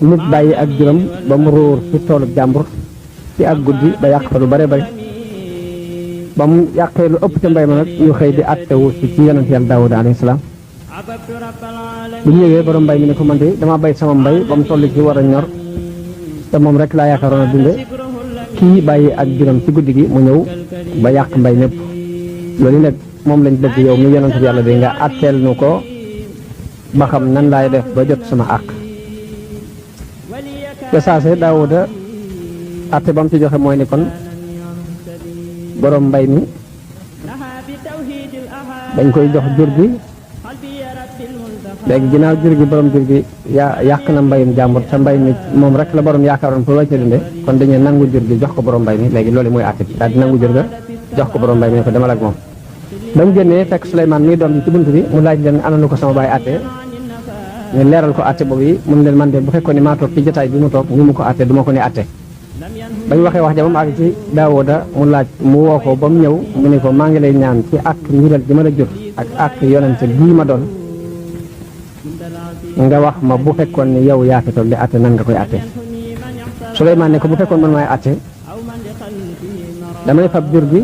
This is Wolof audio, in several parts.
nit bàyyi ak juróom ba mu ruur ci toolu jàmbur ci ak guddi ba yàq fa lu bare bare ba mu yàqee lu ëpp ca mbay ma nag ñu xëy di attewu ci yonent yàlla Daawuda alayhi salaam bu ñëwee borom mbay mi ne ko man de dama bay sama mbay ba mu toll ci war a ñor te moom rek laa yaakaaroon a dunde kii bàyyi ak juróom ci guddi gi mu ñëw ba yàq mbay mépp loolu nag moom lañ bëgg yow mi yonent bi yàlla bi nga atteel nu ko ba xam nan laay def ba jot sama àq te saase Daawuda atte ba mu ci joxe mooy ni kon borom mbay mi dañ koy jox jur gi léegi ginnaaw jur gi borom jur gi yàq na mbayum jàmbur te mbay mi moom rek la borom yaakaaroon pour wàcce dunde kon dañuy nangu jur gi jox ko borom mbay mi léegi loolu mooy atte bi daal di nangu jur ga jox ko borom mbay mi ne ko demal ak moom ba mu génnee fekk Souleymane mii doom ji ci bunt bi mu laaj leen ana lu ko sama baay atte ñu leeral ko atte boobu yi mun leen man de bu fekkoon ni maa toog ci jotaay bi mu toog ñu mu ko atte du ma ko ne atte bañ waxee wax ja ba mu àgg ci Daawuda mu laaj mu woo ko ba mu ñëw mu ne ko maa ngi lay ñaan ci ak njural ji ma la jur ak ak yonente bii ma doon nga wax ma bu fekkoon ni yow yaa fi toog di atte nan nga koy atte Souleymane ne ko bu fekkoon man maay atte damay fab jur gi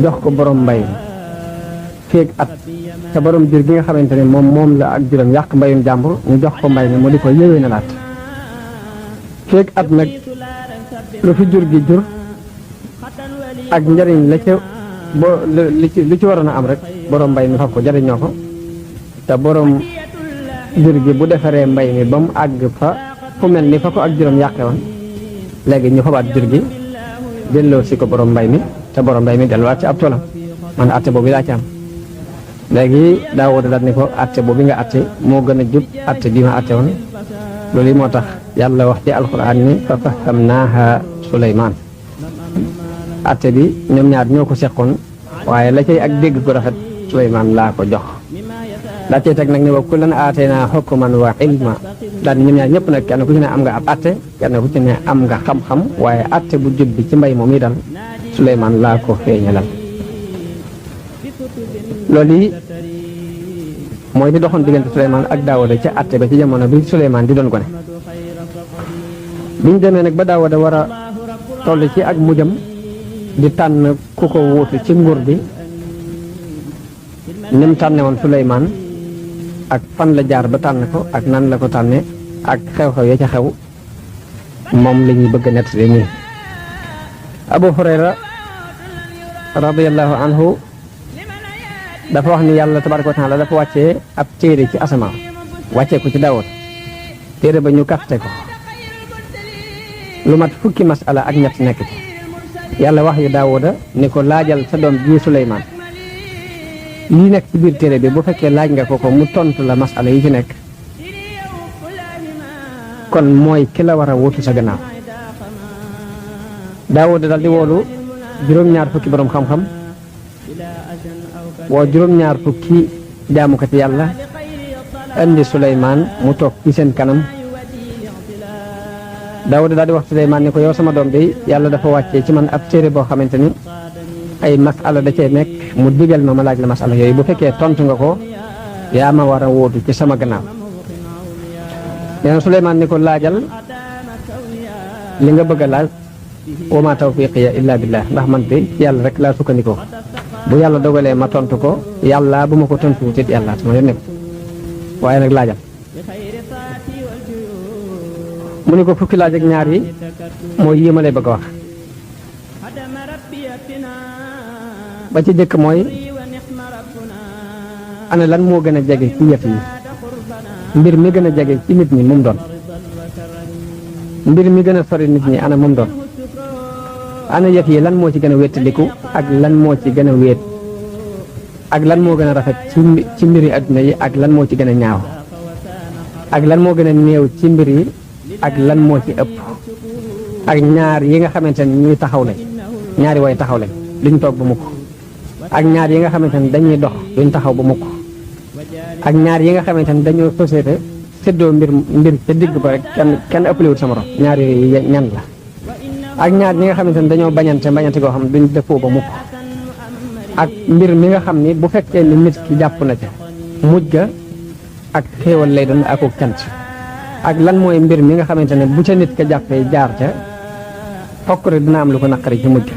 jox ko borom mbay feeg at te borom jur gi nga xamante ne moom la ak juróom yàq mbayum jàmbur ñu jox ko mbay mi mu di ko yëwee na laat feeg at nag lu fi jur gi jur ak njariñ la ca lu ci waroon a am rek borom mbay mi fab ko jariñoo ko te borom jur gi bu defaree mbay mi ba mu àgg fa fu mel ni fa ko ak juróom yàqe woon léegi ñu fabaat jur gi delloo si ko borom mbay mi te borom mbay mi delluwaat ci ab toolam man atte boobu laa ci am léegi Daawuda daal ni ko atte boobu nga atte moo gën a jub atte bi ma atte woon loolu yi moo tax yàlla wax ci alxuraan ni fa fahamnaaha Suleymaan atte bi ñoom ñaar ñoo ko seqoon waaye la cay ak dégg ko rafet Suleymaan laa ko jox daa cay teg nag ni wa kullan aataynaa hukman wa ilma daal ñoom ñaar ñëpp nag kenn ku ci ne am nga ab atte kenn ku ci ne am nga xam-xam waaye atte bu jub bi ci mbay moom yi dal Suleymaan laa ko feeñalal loolu yi mooy di doxoon diggante Suleymaan ak Daawuda ca atte ba ci jamono bi Suleymaan di doon gone biñ demee nag ba Daawuda war a toll ci ak mujjam di tànn ku ko wuutu ci nguur gi ni mu tànne woon Suleymaan ak fan la jaar ba tànn ko ak nan la ko tànne ak xew-xew ya ca xew moom la ñuy bëgg a nettali nii Abu Hurayra radiyallahu anhu dafa wax ni yàlla tabaraka wa taala dafa wàccee ab téere ci asamaan wàccee ko ci Daawuda téere ba ñu kaste ko lu mat fukki masala ak ñett nekk ci yàlla wax yu Daawuda ni ko laajal sa doom ji Suleymaan lii nekk ci biir téere bi bu fekkee laaj nga ko mu tontu la masala yi ci nekk kon mooy ki la war a wutu sa gannaaw Daawuda dal di woolu juróom-ñaar fukki borom xam-xam woo juróom-ñaar fukki jaamukati yàlla indi Suleymaan mu toog ci seen kanam Daawuda daal di wax Suleymaan ni ko yow sama doom bi yàlla dafa wàccee ci man ab téere boo xamante ni ay masala da cee nekk mu digal ma laaj la masala yooyu bu fekkee tontu nga ko yaa ma war a wóotu ci sama gannaaw nee na Suleymaan ni ko laajal li nga bëgg a laaj wa ma tawfiqiya illa billah ndax man de ci yàlla rek laa sukkandikoo bu yàlla dogalee ma tontu ko yàlla bu ma ko tontu wutit yàlla sama yoon nekk waaye nag laajal mu ni ko fukki laaj ak ñaar yi mooy yi ma lay bëgg a wax ba ci jëkk mooy ana lan moo gën a jege ci yëf yi mbir mi gën a jege ci nit ñi moom doon mbir mi gën a sori nit ñi ana moom doon ana yëf yi lan moo ci gën a wéttaliku ak lan moo ci gën a wéet ak lan moo gën a rafet ci mbiri adduna yi ak lan moo ci gën a ñaaw ak lan moo gën a néew ci mbir yi ak lan moo ci ëpp ak ñaar yi nga xamante ne ñuy taxaw lañ ñaari way taxaw lañ duñ toog ba mukk ak ñaar yi nga xamante ne dañuy dox duñ taxaw ba mukk ak ñaar yi nga xamante ne dañoo société séddoo mbir ca digg ba rek kenn ëppalewut sa morom ñaar yooyu ñan la ak ñaar ñi nga xamante ne dañoo bañante goo xam duñ dëppoo ba mukk ak mbir mi nga xam ni bu fekkee ni nit ki jàpp na ca mujj ga ak xéewal lay doon akuk cant ak lan mooy mbir mi nga xamante ne bu ca nit ka jàppee jaar ca fokk rek dina am lu ko naqari ci mujj.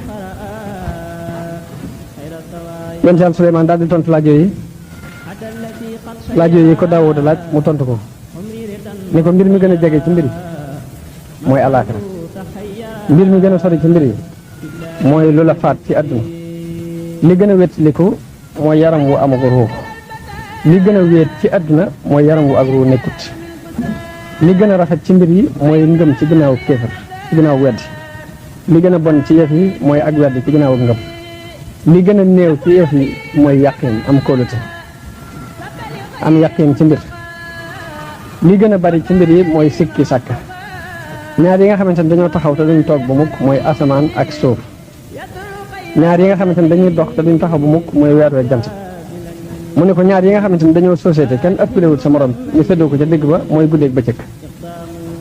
yonent Yàlla Suleymaan daal di tontu laaj yooyu ko Daawuda laaj mu tontu ko ni ko mbir mi gën a jege ci mbir yi mooy alaaxira mbir mi gën a sori ci mbir yi mooy lu la faat ci àdduna li gën a wétliku mooy yaram wu amug ruux li gën a wéet ci àdduna mooy yaram wu ak ruux nekkut li gën a rafet ci mbir yi mooy ngëm ci ginnaaw kéefar ci ginnaaw wedd li gën a bon ci yëf yi mooy ak wedd ci ginnaaw ngëm li gën a néew ci yëf yi mooy yàqin am kóolute am yàqin ci mbir li gën a bari ci mbir yi mooy sikki sàkk ñaar yi nga xamante ne dañoo taxaw te duñ toog ba mukk mooy asamaan ak suuf ñaar yi nga xamante ne dañuy dox te duñ taxaw ba mukk mooy weer weeg jant mu ne ko ñaar yi nga xamante ne dañoo société kenn ëppalewul sa morom ñu séddoo ko ca digg ba mooy guddeeg bëccëg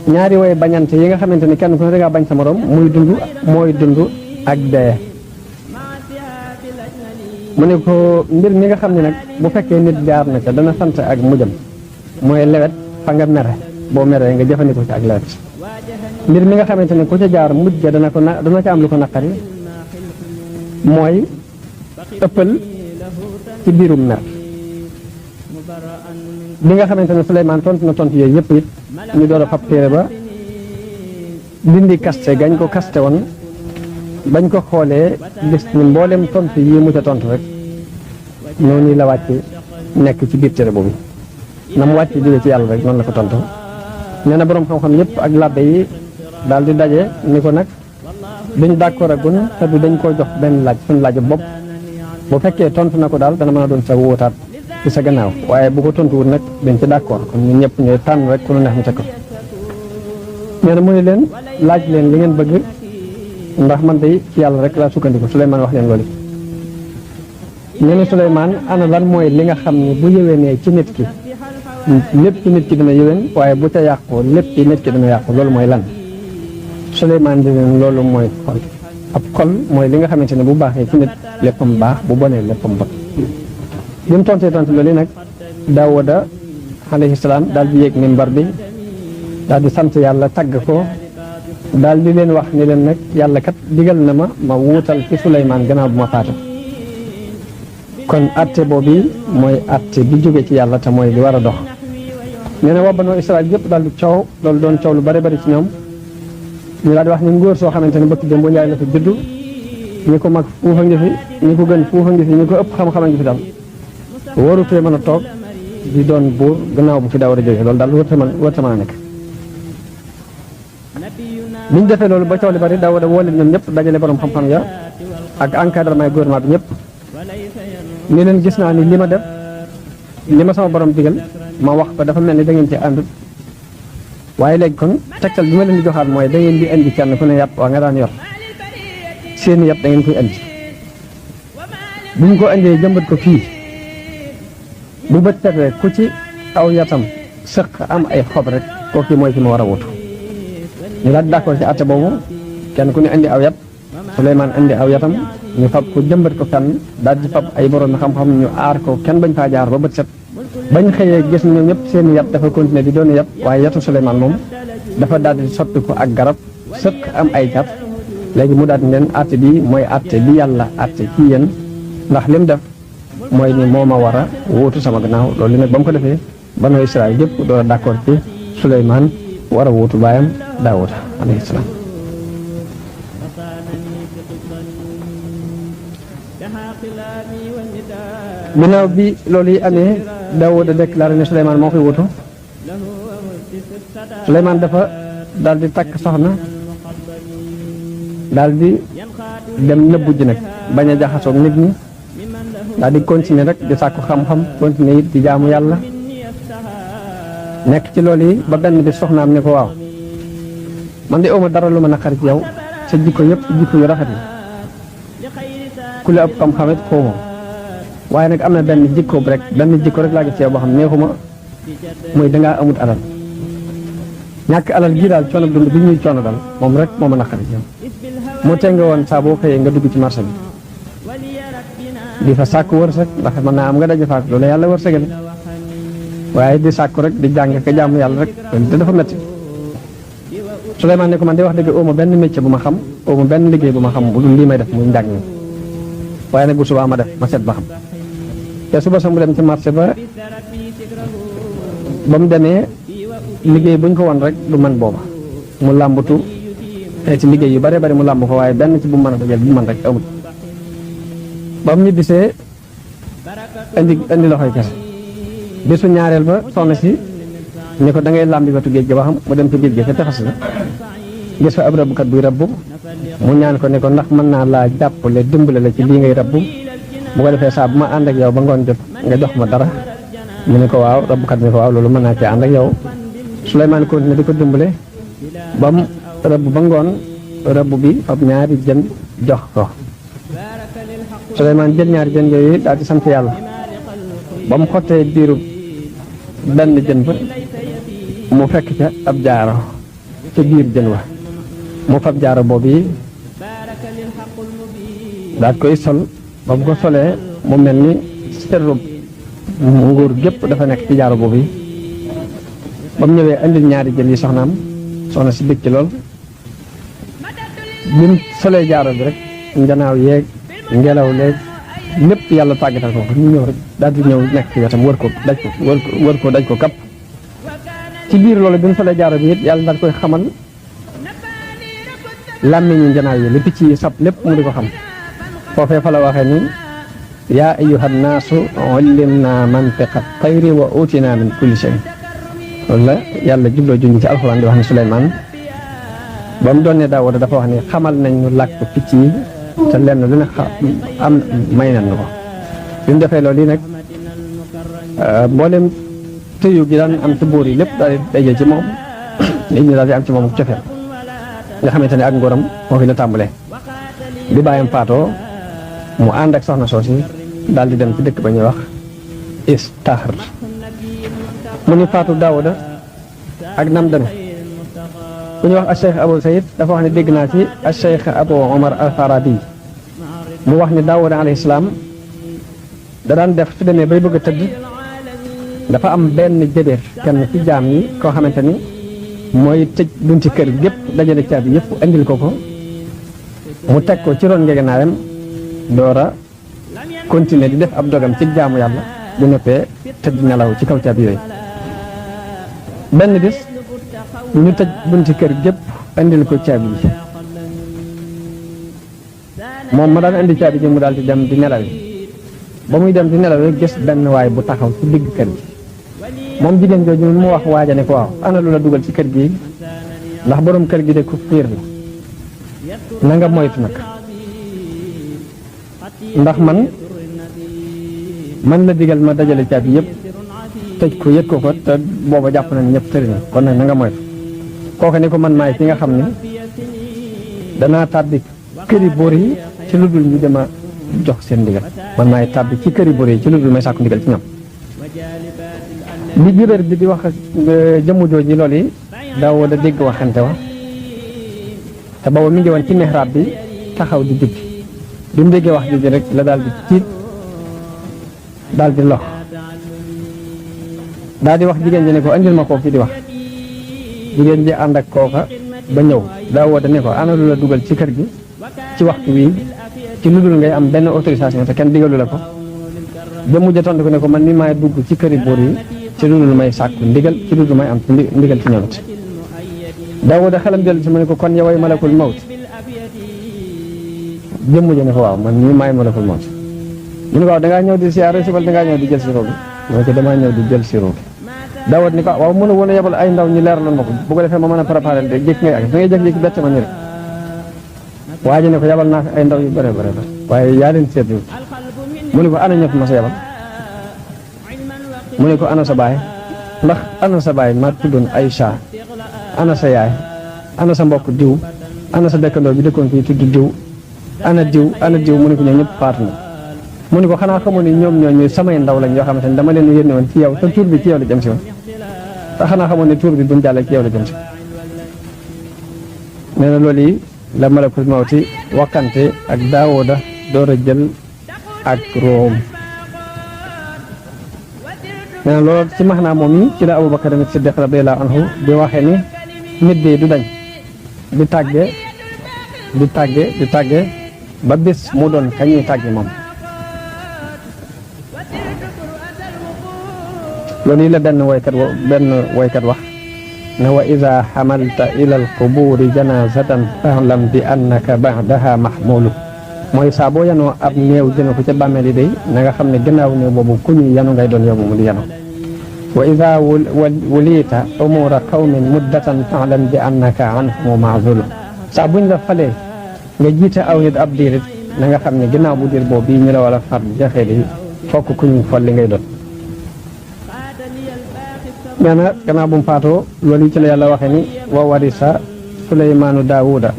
ñaari way bañante yi nga xamante ni kenn ku ne dangaa bañ sa morom muy dund mooy dund ak dee mu ne ko mbir mi nga xam ne nag bu fekkee nit jaar na ca dana sant ak mujjam mooy lewet fa nga mere boo meree nga jëfandikoo ci ak lewet mbir mi nga xamante ne ku ca jaar mujj dana ca am lu ko naqari mooy ëppal ci biirum mer bi nga xamante ne Suleymaan tontu na tontu yooyu yëpp it ñu door a fab téere ba dindi kaste gañ ko kaste woon bañ ko xoolee gis ni mboolem tontu yi mu ca tontu rek noonu la wàcce nekk ci biir téere boobu na mu wàcce jóge ci yàlla rek noonu la ko tontu nee na boroom xam-xam yëpp ak labbe yi daal di daje ni ko nag duñ d'accord agun te du dañ koo jox benn laaj suñu laaju bopp bu fekkee tontu na ko daal dana mën a doon sa wóotaat ci sa gannaaw waaye bu ko tontuwul nag dañ ci d'accord kon ñun ñëpp ñooy tànn rek ku nu neex mu teg ko nee na mu ne leen laaj leen li ngeen bëgg ndax man de ci yàlla rek laa sukkandiku Suleymaan wax leen loolu nee na Suleymaan ana lan mooy li nga xam ne bu yëwénee ci nit ki lépp ci nit ki dina yëwén waaye bu ca yàqu lépp ci nit ki dina yàqu loolu mooy lan Suleymaan di leen loolu mooy xol ab xol mooy li nga xamante ne bu baaxee ci nit léppam baax bu bonee léppam bon bi mu tontee tontu loolu nag Daawuda alayhi salaam daal di yéeg minbar bi daal di sant yàlla tagg ko daal di leen wax ni leen nag yàlla kat digal na ma wuutal ci Suleymaan gannaaw bu ma faatu kon atte boobu mooy atte bi jóge ci yàlla te mooy li war a dox nee na waa Banu Israël yëpp daal di coow loolu doon coow lu bari bari ci ñoom ñu daal di wax ni ngóor soo xamante ne bëkk dem boo njaay la fi juddu ñi ko mag fuufa ngi fi ñi ko gën fuufa ngi fi ñi ko ëpp xam-xama ngi fi daal warutee mën a toog di doon buur gannaaw bu fi Daawuda jóge loolu daal warta mën a nekk biñ defee loolu ba coow li bari Daawuda woo leen ñoom ñëpp dajale borom xam-xam ya ak encadrement gouvernement bi ñëpp ni leen gis naa ni li ma def li ma sama borom digal ma wax ko dafa mel ni da ngeen ci àndut waaye léegi kon tegtal bi ma leen di joxaat mooy da ngeen di indi kenn ku ne yàpp waa nga daan yor seeni yàpp da ngeen koy indi buñ ko indee jëmbat ko fii bu bët setee ku ci aw yatam sëq am ay xob rek kooku mooy ki ma war a wutu ñu daal d'accord ci àtte boobu kenn ku ne indi aw yat Suleymaan indi aw yatam ñu fab ko jëmbat ko fenn daal di fab ay borom xam-xam ñu aar ko kenn bañ faa jaar ba bët set bañ xëyee gis na ñoom ñëpp seen yat dafa continuer di doon yat waaye yatu Suleymaan moom dafa daal di soppi ko ak garab sëq am ay cat léegi mu daal di leen àtte bi mooy àtte bi yàlla àtte ci yéen ndax lim def mooy ni moo ma war a wuutu sama gannaaw loolu nag ba mu ko defee Banu Israël yëpp door a d'accord ci Suleymaan war a wuutu baayam Daawuda alayhi salaam ginnaaw bi loolu yi amee Daawuda déclaré ne Suleymaan moo koy wuutu Suleymaan dafa daal di takk soxna daal di dem nëbbu ji nag bañ a jaxasoog nit ñi daal di continuer rek di sàkku xam-xam continuer it di jaamu yàlla nekk ci loolu yi ba benn bi soxnaam ne ko waaw man de awma dara lu ma naqari ci yow sa jikko yëpp sa jikko yu rafet yi ku la ëpp xam-xam it xaw ma waaye nag am na benn jikko rek laa gis ci yow boo xam neexuma muy dangaa amut alal ñàkk alal gii daal coono dund bi ñuy coono daal moom rek moo ma naqari ci yow moo tee nga woon saa boo xëyee nga dugg ci marché bi di fa sàkk wërsëg ndax mën naa am nga daje faak loolu yàlla wërsëgal waaye di sàkku rek di jàng ka jaamu yàlla rek te dafa metti Suleymaan ne ko man di wax dëgg ooma benn métier bu ma xam ooma benn liggéey bu ma xam bu dul lii may def muy njàng mi waaye nag bu subaa ma def ma seet ba xam te suba sa mu dem ci marché ba mu demee liggéey buñ ko won rek du man booba mu làmbatu ci liggéey yu bare bari mu làmb ko waaye benn ci bu mën a dajal bu man rek amul ba mu ñibbisee indi loxoy kese bisu ñaareel ba soxna si ne ko da ngay làmbi wetu géej gi ba xam mu dem ci géej gi ca tefas la gis fa ab rabbukat buy rabbu mu ñaan ko ne ko ndax mën naa laa jàppale dimbale la ci lii ngay rabbu bu ko defee saa bu ma ànd ak yow ba ngoon jot nga jox ma dara mu ne ko waaw rabbukat bi ne ko waaw loolu mën naa cee ànd ak yow Suleymaan continué di ko dimbale ba mu rabbu ba ngoon rabbu bi ab ñaari jën jox ko Suleymaan jël ñaari jën yooyu daal di sant yàlla ba mu xottee biiru benn jën ba mu fekk ca ab jaaro ca biir jën wa mu fab jaaro boobu yi daal koy sol ba mu ko solee mu mel ni serub nguur gépp dafa nekk ci jaaro boobu yi ba mu ñëwee andil ñaari jën yi soxnaam soxna si bëgg ci lool bi mu solee jaaro bi rek njanaaw yeeg ngelaw léeg lépp yàlla tàggatal ko ñu ñëw rek daal di ñëw nekk ci wetam wër ko daj ko kapp ci biir loolu bi mu solee jaaro bi it yàlla daal koy xamal làmmiñu njanaaw yi li picc yi sab lépp mu di ko xam foofee fa la waxee ni yaa ayyuhan naasu ullimnaa mantiqa tayri wa uutinaa min kulli shay loolu la yàlla jubloo junj ci alxuraan di wax ni Suleymaan ba mu doon ne Daawuda dafa wax ni xamal nañ ñu làkk picc yi te lenn lu ne am may nañ ko bi mu defee loolu yi nag mboolem tëyu gi daan am ci buur yi lépp daal di daje ci moom nit ñi daal di am ci moom cofeel nga xamante ne ak ngoram moo fi la tàmbalee bi bàyyam faatoo mu ànd ak soxna soosi daal di dem ci dëkk ba ñuy wax Istaxr mu ni faatu Daawuda ak nam deme ku ñuy wax al Cheikh Abou Sayid dafa wax ne dégg naa ci al Cheikh Abou Omar al Farabi mu wax ni Daawuda alayhi salaam da daan def su demee bay bëgg a tëdd dafa am benn jëbeer kenn ci jaam yi koo xamante ni mooy tëj bunti kër gépp dajale caabi yëpp andil ko mu teg ko ci ron ngegenaayam door a continuer di def ab dogam ci jaamu yàlla bu noppee tëdd nelaw ci kaw caabi yooyu benn bis ñu tëj bunti kër gépp andil ko caabi yi moom ma daan indi caabi ji mu daal di dem di nelaw ba muy dem di nelaw gis benn waay bu taxaw ci digg kër gi moom jigéen jooju mu wax waaja ne ko waaw ana lu la dugal ci kër gi ndax borom kër gi de ku fiir la na nga moytu nag ndax man la digal ma dajale caabi yëpp tëj ko yët ko te booba jàpp nañ ñëpp tëri na kon nag na nga moytu kooku ne ko man maay ki nga xam ne danaa tàbbi këri boor yi ci lu dul ñu dema jox seen ndigal man maay tàbbi ci këri boor yi ci lu dul may sàkku ndigal ci ñoom li jibéer bi di wax jëmu jooji loolu yi daaw da dégg waxante wa te booba mi ngi woon ci mihraab bi taxaw di jubbi bi mu déggee wax jooju rek la daal di tiit daal di lox daal di wax jigéen ji ne ko andil ma kooku di wax jigéen ji ànd ak kooka ba ñëw daa woote ne ko ana lu la dugal ci kër gi ci waxtu wi ci lu dul ngay am benn autorisation te kenn digalu la ko ba mujj tontu ko ne ko man ni maay dugg ci këri buur yi ci lu dul may sàkku ndigal ci lu dul may am ndigal ci ñoom it daa woote xelam dellu si mu ne ko kon yoway malakul mawt jëmm ji ne ko waaw man ni maay malakul mawt mu ne ko waaw dangaa ñëw di siyaare si wala dangaa ñëw di jël si roogi mu ne ko damaa ñëw di jël si roogi daawat ni ko waaw mën a woon a yebal ay ndaw ñu leeraloon ma ko bu ko defee ma mën a préparé de jékki ngay ak da ngay jékki-jékki bett ma ni rek waa ji ne ko yebal naa fi ay ndaw yu bare bare bare waaye yaa leen seetlu mu ne ko ana ñëpp ma sa yebal mu ne ko ana sa baay ndax ana sa baay ma tuddoon Aïcha ana sa yaay ana sa mbokk diw ana sa dëkkandoo bi dëkkoon fii tudd diw ana diw mu ne ko ñoom ñëpp faatu na mu ne ko xanaa xamoon ni ñoom ñooñu samay ndaw lañ yoo xamante ne dama leen yónne woon ci yow te tur bi ci yow la jëm si woon te xanaa xamoon ne tur bi buñ jàllee ci yow la jëm si nee na loolu yi la malakul mawti wakkante ak Daawuda door a jël ak room nee na loolu ci max naa moom yi ci la Abubakar tamit Siddiq radiyallahu anhu di waxee ni nit bi du dañ di tàgge ba bis mu doon kañuy tàgge moom loolu yi la benn woykat wax ne wa ida xamalta ila alquburi janazatan fahlam bi annaka ba'daha mahmulu mooy saa boo yanoo ab néew jëme ko ca bàmmeel yi day na nga xam ne gannaaw néew boobu ku ñuy yanu ngay doon yow moomu di yanu wa ida wulita umura qawmin muddatan fahlam bi annaka anhumu maazulu saa buñ la falee nga jiite aw nit ab diirit na nga xam ne gannaaw bu diir boobu bii ñu la wala far jaxee di fokk ku ñu folli ngay doon nee na gannaaw bu mu faatoo loolu yi ci la yàlla waxee ni wa warisa suleymaanu daawuda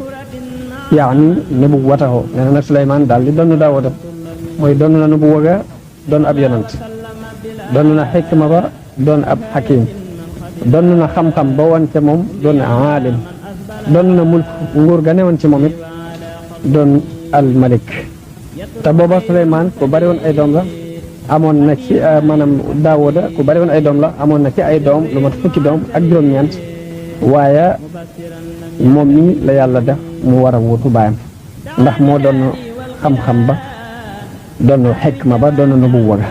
yaani nubuwwatahu nee na nag suleymaan daal di donn daawuda mooy donn na nubuwwa ga doon ab yonant donn na xikma ba doon ab xakim donn na xam-xam ba woon ca moom doon aalim donn na mulk nguur ga newoon ci moom it doon al malik te booba suleymaan ku bari woon ay doom la amoon na ci maanaam daawuda ku bari woon ay doom la amoon na ci ay doom lu mat fukki doom ak juróom-ñeent waaye moom nii la yàlla def mu war a wutu baayam ndax moo doon xam-xam ba doon xikma ba doon nubuwwa ga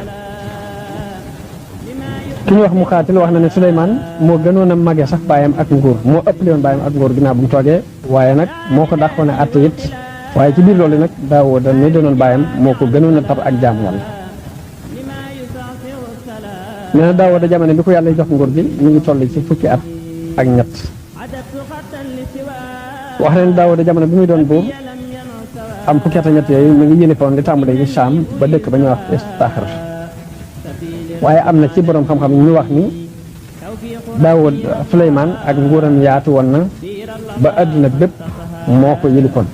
ki ñu wax mu xaatil wax na ne Suleymaan moo gënoon a mage sax baayam ak nguur moo ëppale woon baayam ak nguur ginnaaw bu mu toogee waaye nag moo ko dàqoon a àtte it waaye ci biir loolu nag daawuda mi doonoon baayam moo ko gënoon a tab ak jaam yàlla nee na daawuda jamono bi ko yàlla jox nguur gi ñu ngi toll ci fukki at ak ñett wax nañ daawuda jamono bi muy doon buur am fukki at ak ñett yooyu mu ngi yilifoon li tàmbalee ci Saam ba dëkk ba ñuy wax Istaxir waaye am na ci borom xam-xam ñu wax ni daawud Suleymaan ak nguuram yaatu woon na ba àdduna bépp moo ko yilifoon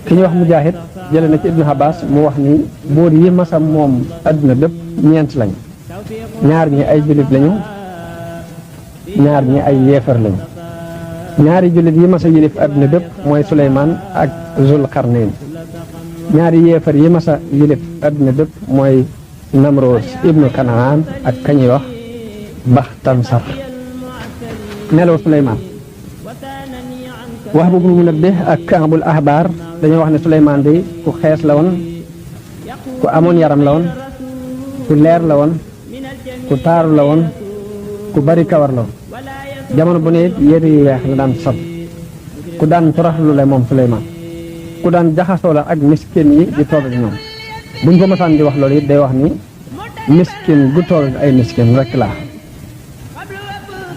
ki ñu wax Mujaahid jële na ci Ibnu Abbas mu wax ni buur yi masa moom àdduna bépp ñeent lañ ñaar ñi ay jullit lañu ñaar ñi ay yeefar lañu ñaari jullit yi masa yilif àdduna bépp mooy Suleymaan ak Zulqarnayn ñaari yeefar yi masa yilif àdduna bépp mooy Namroos ibnu Kanaan ak kañuy wax Baxtansar melo Suleymaan wax bu mu Munabbih ak Kaabul Ahbaar dañoo wax ne Suleymaan day ku xees la woon ku amoon yaram la woon ku leer la woon ku taaru la woon ku bari kawar la woon jamono bu ne it yére yu weex la daan sol ku daan toroxlu la moom Suleymaan ku daan jaxasoo la ak miskin yi di toog ak ñoom buñ ko masaan di wax loolu it day wax ni miskin gu toog ak ay miskin rek laa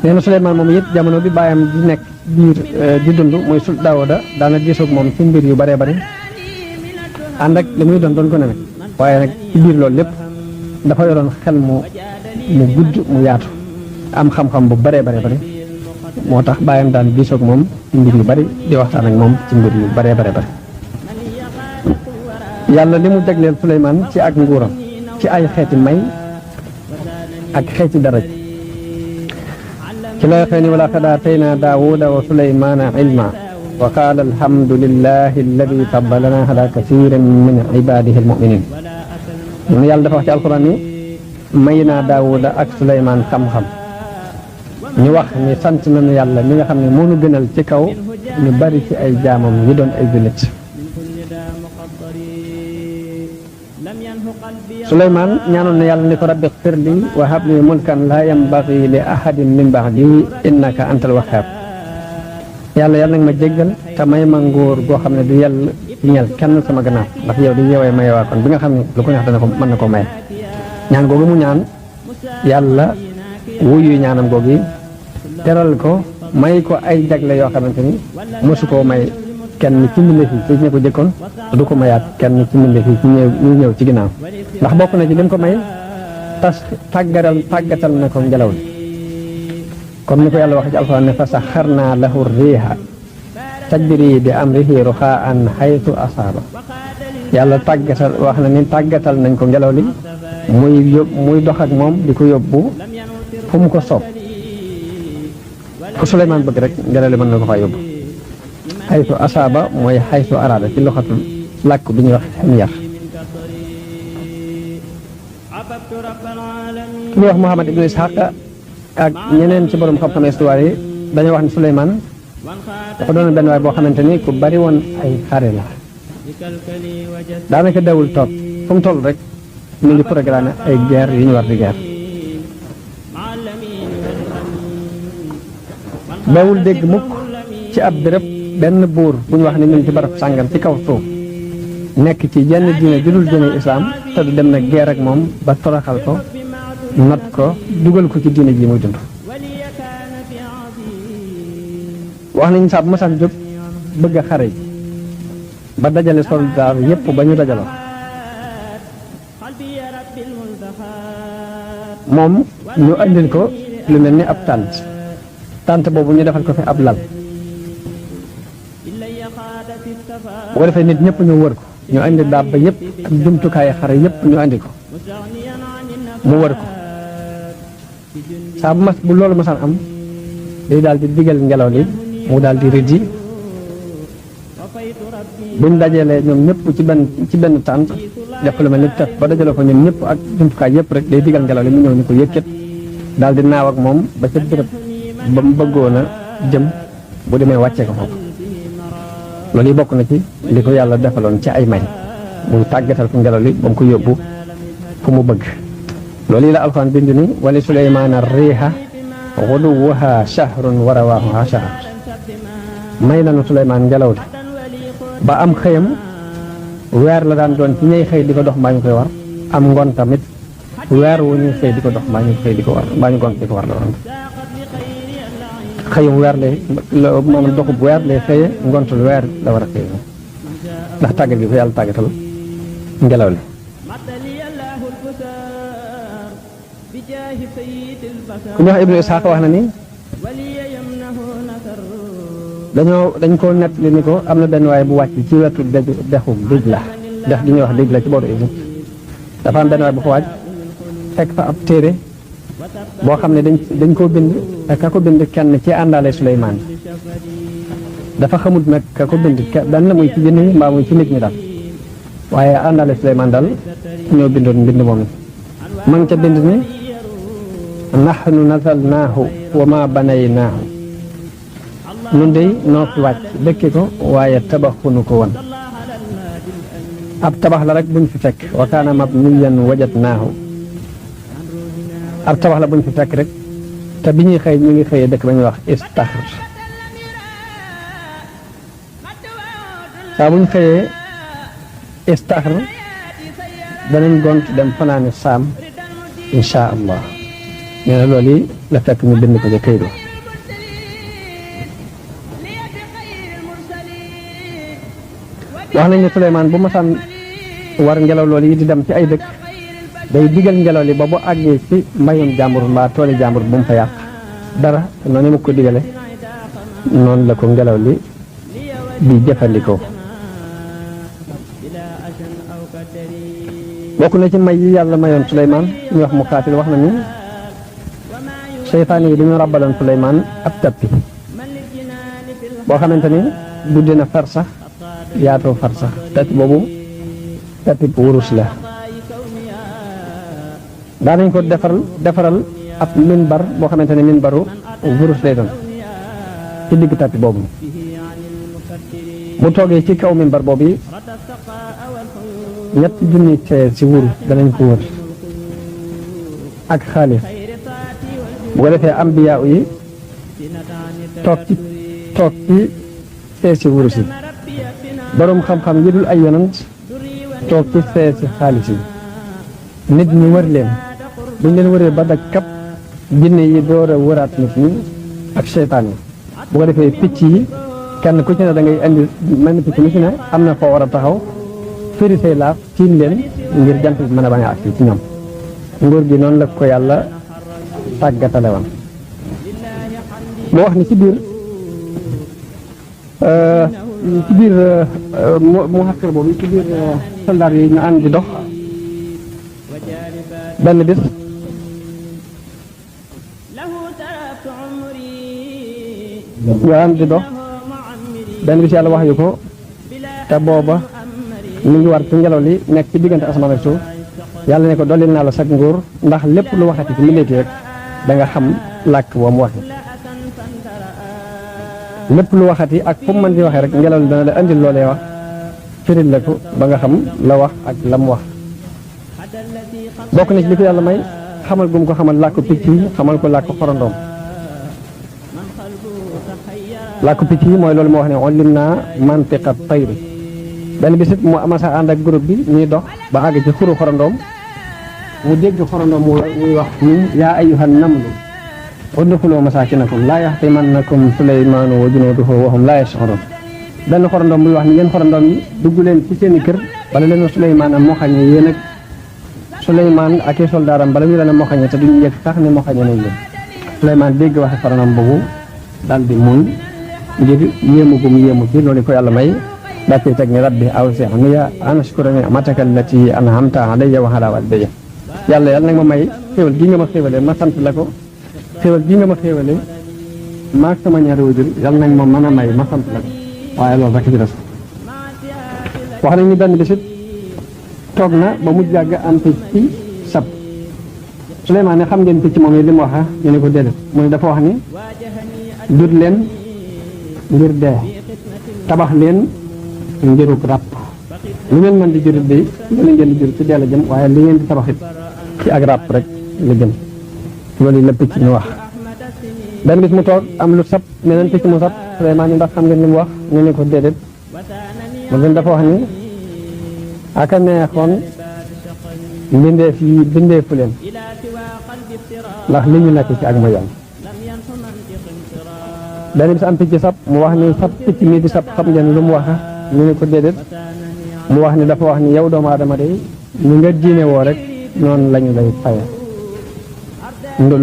nee na Suleymaan moom it jamono bi bàyyam di nekk biir di dund muy sul Daawuda daana gisoog moom ci mbir yu baree bari ànd ak li muy doon ko ne nag waaye nag ci biir loolu lépp dafa yoroon xel mu gudd mu yaatu am xam-xam bu baree bari moo tax bàyyam daan gisoog moom ci mbir yu bari di waxtaan ak moom ci mbir yu baree bari yàlla li mu jagleel Suleymaan ci ak nguuram ci ay xeeti may ak xeeti daraj ci lay xëy ni wala qad aataynaa Daawuda wa Suleymaana ilma wa qaala alhamdulillahi alladi faddalana ala kasirin min ibadihi almuminin ñun yàlla dafa wax ci alquran ni may naa Daawuda ak Suleymaan xam-xam ñu wax ni sant nañu yàlla mi nga xam ne moo nu gënal ci kaw ñu bari ci ay jaamam ñi doon ay jullit Suleymaan ñaanoon na yàlla ni ko rabbi xfir li wa hab li mulkan laa yambagi li ahadin min ba'di innaka antal wahhab yàlla nag ma jéggal te may ma nguur goo xam ne du yàlla ci ñel kenn sama gannaaw ndax yow di yeewee maye waa kon bi nga xam ne lu ko neex dana ko mën na ko maye ñaan googu mu ñaan yàlla wuyu ñaanam googu teral ko may ko ay jagle yoo xamante ni mosu koo may kenn ci mbindeef yi ci ñi ko jëkkoon du ko mayaat kenn ci mbindeef yi ci ñu ñëw ci ginnaaw ndax bokk na ci lim ko may tàggatal na ko ngelaw li comme ni ko yàlla waxee ci alxuraan ne fa saxarnaa lahu riiha tajri bi amrihi ruxaan xaytu asaaba yàlla wax na ni tàggatal nañ ko ngelaw li muy dox ak moom di ko yóbbu fu mu ko soob fu Suleymaan bëgg rek ngelaw li mën na ko faa yóbbu xaytu asaaba mooy xaytu araada ci loxatu làkk bi ñuy wax ximyar ñu wax Muhammad ibnu Ishaq ak ñeneen ci borom xam-xam histoire yi dañoo wax ne Suleymaan dafa doon benn waay boo xamante ni ku bari woon ay xare la daanaka dawul toog fu mu toll rek mu ngi programme ay guerre yu ñu war di guerre dawul dégg mukk ci ab béréb benn buur bu ñu wax ne ñun ci barab sàngam ci kaw suuf nekk ci yenn diine ju dul diine islaam te du dem na guerre ak moom ba toroxal ko not ko dugal ko ci diine ji muy dund wax nañu saa bu masaan jóg bëgg a xare yi ba dajale soldaar yépp ba ñu dajaloo moom ñu andil ko lu mel ni ab tànt boobu ñu defal ko fi ab lal bu ko defee nit ñëpp ñu wër ko ñu andi daab ba yëpp ak jumtukaayu xare yëpp ñu andi ko mu wër ko saa bu loolu masaan am day daal di digal ngelaw li mu daal di rëddi buñ dajalee ñoom ñëpp ci benn tànt def ko lu mel ni tef ba dajale ko ñoom ñëpp ak jumtukaay yëpp rek day digal ngelaw li mu ñëw ni ko yëkkat daal di naaw ak moom ba ca béréb ba mu bëggoon a jëm bu demee wàccee ko foofu loolu yi bokk na ci li ko yàlla defaloon ci ay may muy tàggatal ko ngelaw li ba mu ko yóbbu fu mu bëgg loolu yi la alxuraan bind ni wali suleymaana riiha xuduwuha shahrun wa rawaahuha shahr may nanu suleymaan ngelaw li ba am xëyam weer la daan doon ci ñay xëy di ko dox mbaa ñu koy war am ngoon tamit weer wu ñuy xëy di ko dox mbaa ñu xëy di ko war mbaa ñu gont di ko war la woon xëyum weer lay maanaam doxub weer lay xëye ngontul weer la war a xëye ndax tàggat gi ko yàlla tàggatal ngelaw li ku ñu wax Ibnu Isxaaq wax na ni dañ ko nett li ni ko am na benn waaye bu wàcc ci wetu dexu Dijla dex gi ñuy wax Dijla ci booru Égypte dafa am benn waaye bu ko wàcc fekk fa ab téere boo xam ne dañ koo bind ka ko bind kenn ci àndaale Suleymaan dafa xamut nag ka ko bind dan la muy ci jënn yi mbaa muy ci nit ñi daal waaye àndaale Suleymaan daal ñoo bindoon mbind moom ma ngi ca bind ni nahnu nazalnaahu wa ma banaynaahu nun dey noo fi wàcc dëkke ko waaye tabaxunu ko woon ab tabax la rek buñ fi fekk wa kaana mabniyan wajadnaahu ab tabax la buñ fi fekk rek te bi ñuy xëy ñu ngi xëyee dëkk ba ñuy wax istaxr saa buñ xëyee istaxr danañ gont dem fanaani saam insha allah nee na loolu yi la fekk ñu bind ko ca këyit wax nañ ne Suleymaan bu masaan war ngelaw loolu yi di dem ci ay dëkk day digal ngelaw li ba bu àggee ci mbayum jàmbur mbaa tooli jàmbur bu mu fa yàq dara noonu mu ko digale noonu la ko ngelaw li di jëfandikoo bokk na ci may yi yàlla mayoon Suleymaan ñu wax Muqaatil wax na ni seytaan yi dañu ràbbaloon Suleymaan ab tappi boo xamante ni guddi na far sax yaatoo far sax tappi boobu tappi bu wurus la daanañ ko defaral ab minbar boo xamante ne minbaru wurus lay doon ci digg tappi boobu bu toogee ci kaw minbar boobu yi ñetti junni tee ci wurus danañ ko wër ak xaalis bu ko defee ambiyaa yi toog ci fee ci wurus yi boroom xam-xam yi dul ay yonant toog ci fee ci xaalis yi nit ñi wër leen buñ leen wëree ba daj kap jinne yi door a wëraat nit ñi ak seytaan yi bu ko defee picc yi kenn ku ci ne da ngay indi mel ni picc mi ci ne am na foo war a taxaw firi say laaf tiin leen ngir jant bi mën a bañ a agsi ci ñoom nguur gi noonu la ko yàlla tàggatale woon moo wax ni ci biir mu xakkar boobu ci biir soldaar yi ñu ànd di dox benn bis ñu ànd di dox benn bis yàlla wax yu ko te booba mi ngi war ci ngelaw li nekk ci diggante asamaan ak suuf yàlla ne ko dollil naa la sag nguur ndax lépp lu waxati ci mbindeef rek da nga xam làkk wa mu waxe lépp lu waxati ak fu mu mën di waxee rek ngelaw li dana la andil loolee wax firil la ko ba nga xam la wax ak la mu wax bokk na ci li ko yàlla may xamal gum ko xamal làkku picc yi xamal ko làkku xorondoom làkku picc yi mooy loolu moo wax ne ullim naa mantiqa tayri benn bisit mu amasa ànd ak groupe bi ñuy dox ba àgg ci xuru xorondoom mu dégg xorondoom muy wax ni yaa ayyuhan namlu udxuluu masaakinakum laa yaxtimannakum Sulaymaanu wa junuuduhu wa hum laa yash'uruun benn xorondoom buy wax ni yéen xorondoom yi dugg leen ci seen i kër bala leen Suleymaan am moo xañee yéen ak Suleymaan ak i soldaaram bala ñu leen a moo xañee te duñu yëg sax ni moo xañee nañ leen Suleymaan dégg waxe xorondoom boobu daal di muñ ngir yéemu gum yéemu ci loolu ko yàlla may daa koy teg ni rabbi awzi'ni an ashkura ni'mataka allati an'amta alayya wa ala walidayya yàlla nag ma may xéwal gi nga ma xéwalee ma sant la ko xéwal gi nga ma xéwalee maag sama ñaari wajur yàlla nag ma mën a may ma sant la ko waaye loolu rek ci des wax nañ ni benn bisit toog na ba mu jàgg am picc sab Suleymaan ne xam ngeen picc moom yi li mu wax ñu ne ko déedéet mu ne dafa wax ni dut leen ngir dee tabax leen ngiruk ràpp lu ngeen mën di jurit day lu ngeen di jurit ci dee la jëm waaye li ngeen di tabaxit ci ak ràpp rek la jëm loolu la picc ñu wax benn bis mu toog am lu sab meneen picc mu sab Suleymaan ni ndax xam ngeen li mu wax ñu ne ko déedéet mu gën dafa wax ni aka neexoon mbindeef yi bindeefu leen ndax li ñu nekk ci ak mooy yàlla benn bis am picc sab mu wax ni sab picc mii di sab xam ngeen lu mu wax ñu ne ko déedéet mu wax ni dafa wax ni yow doomu aadama day ñu nga diine woo rek noonu lañu lay faye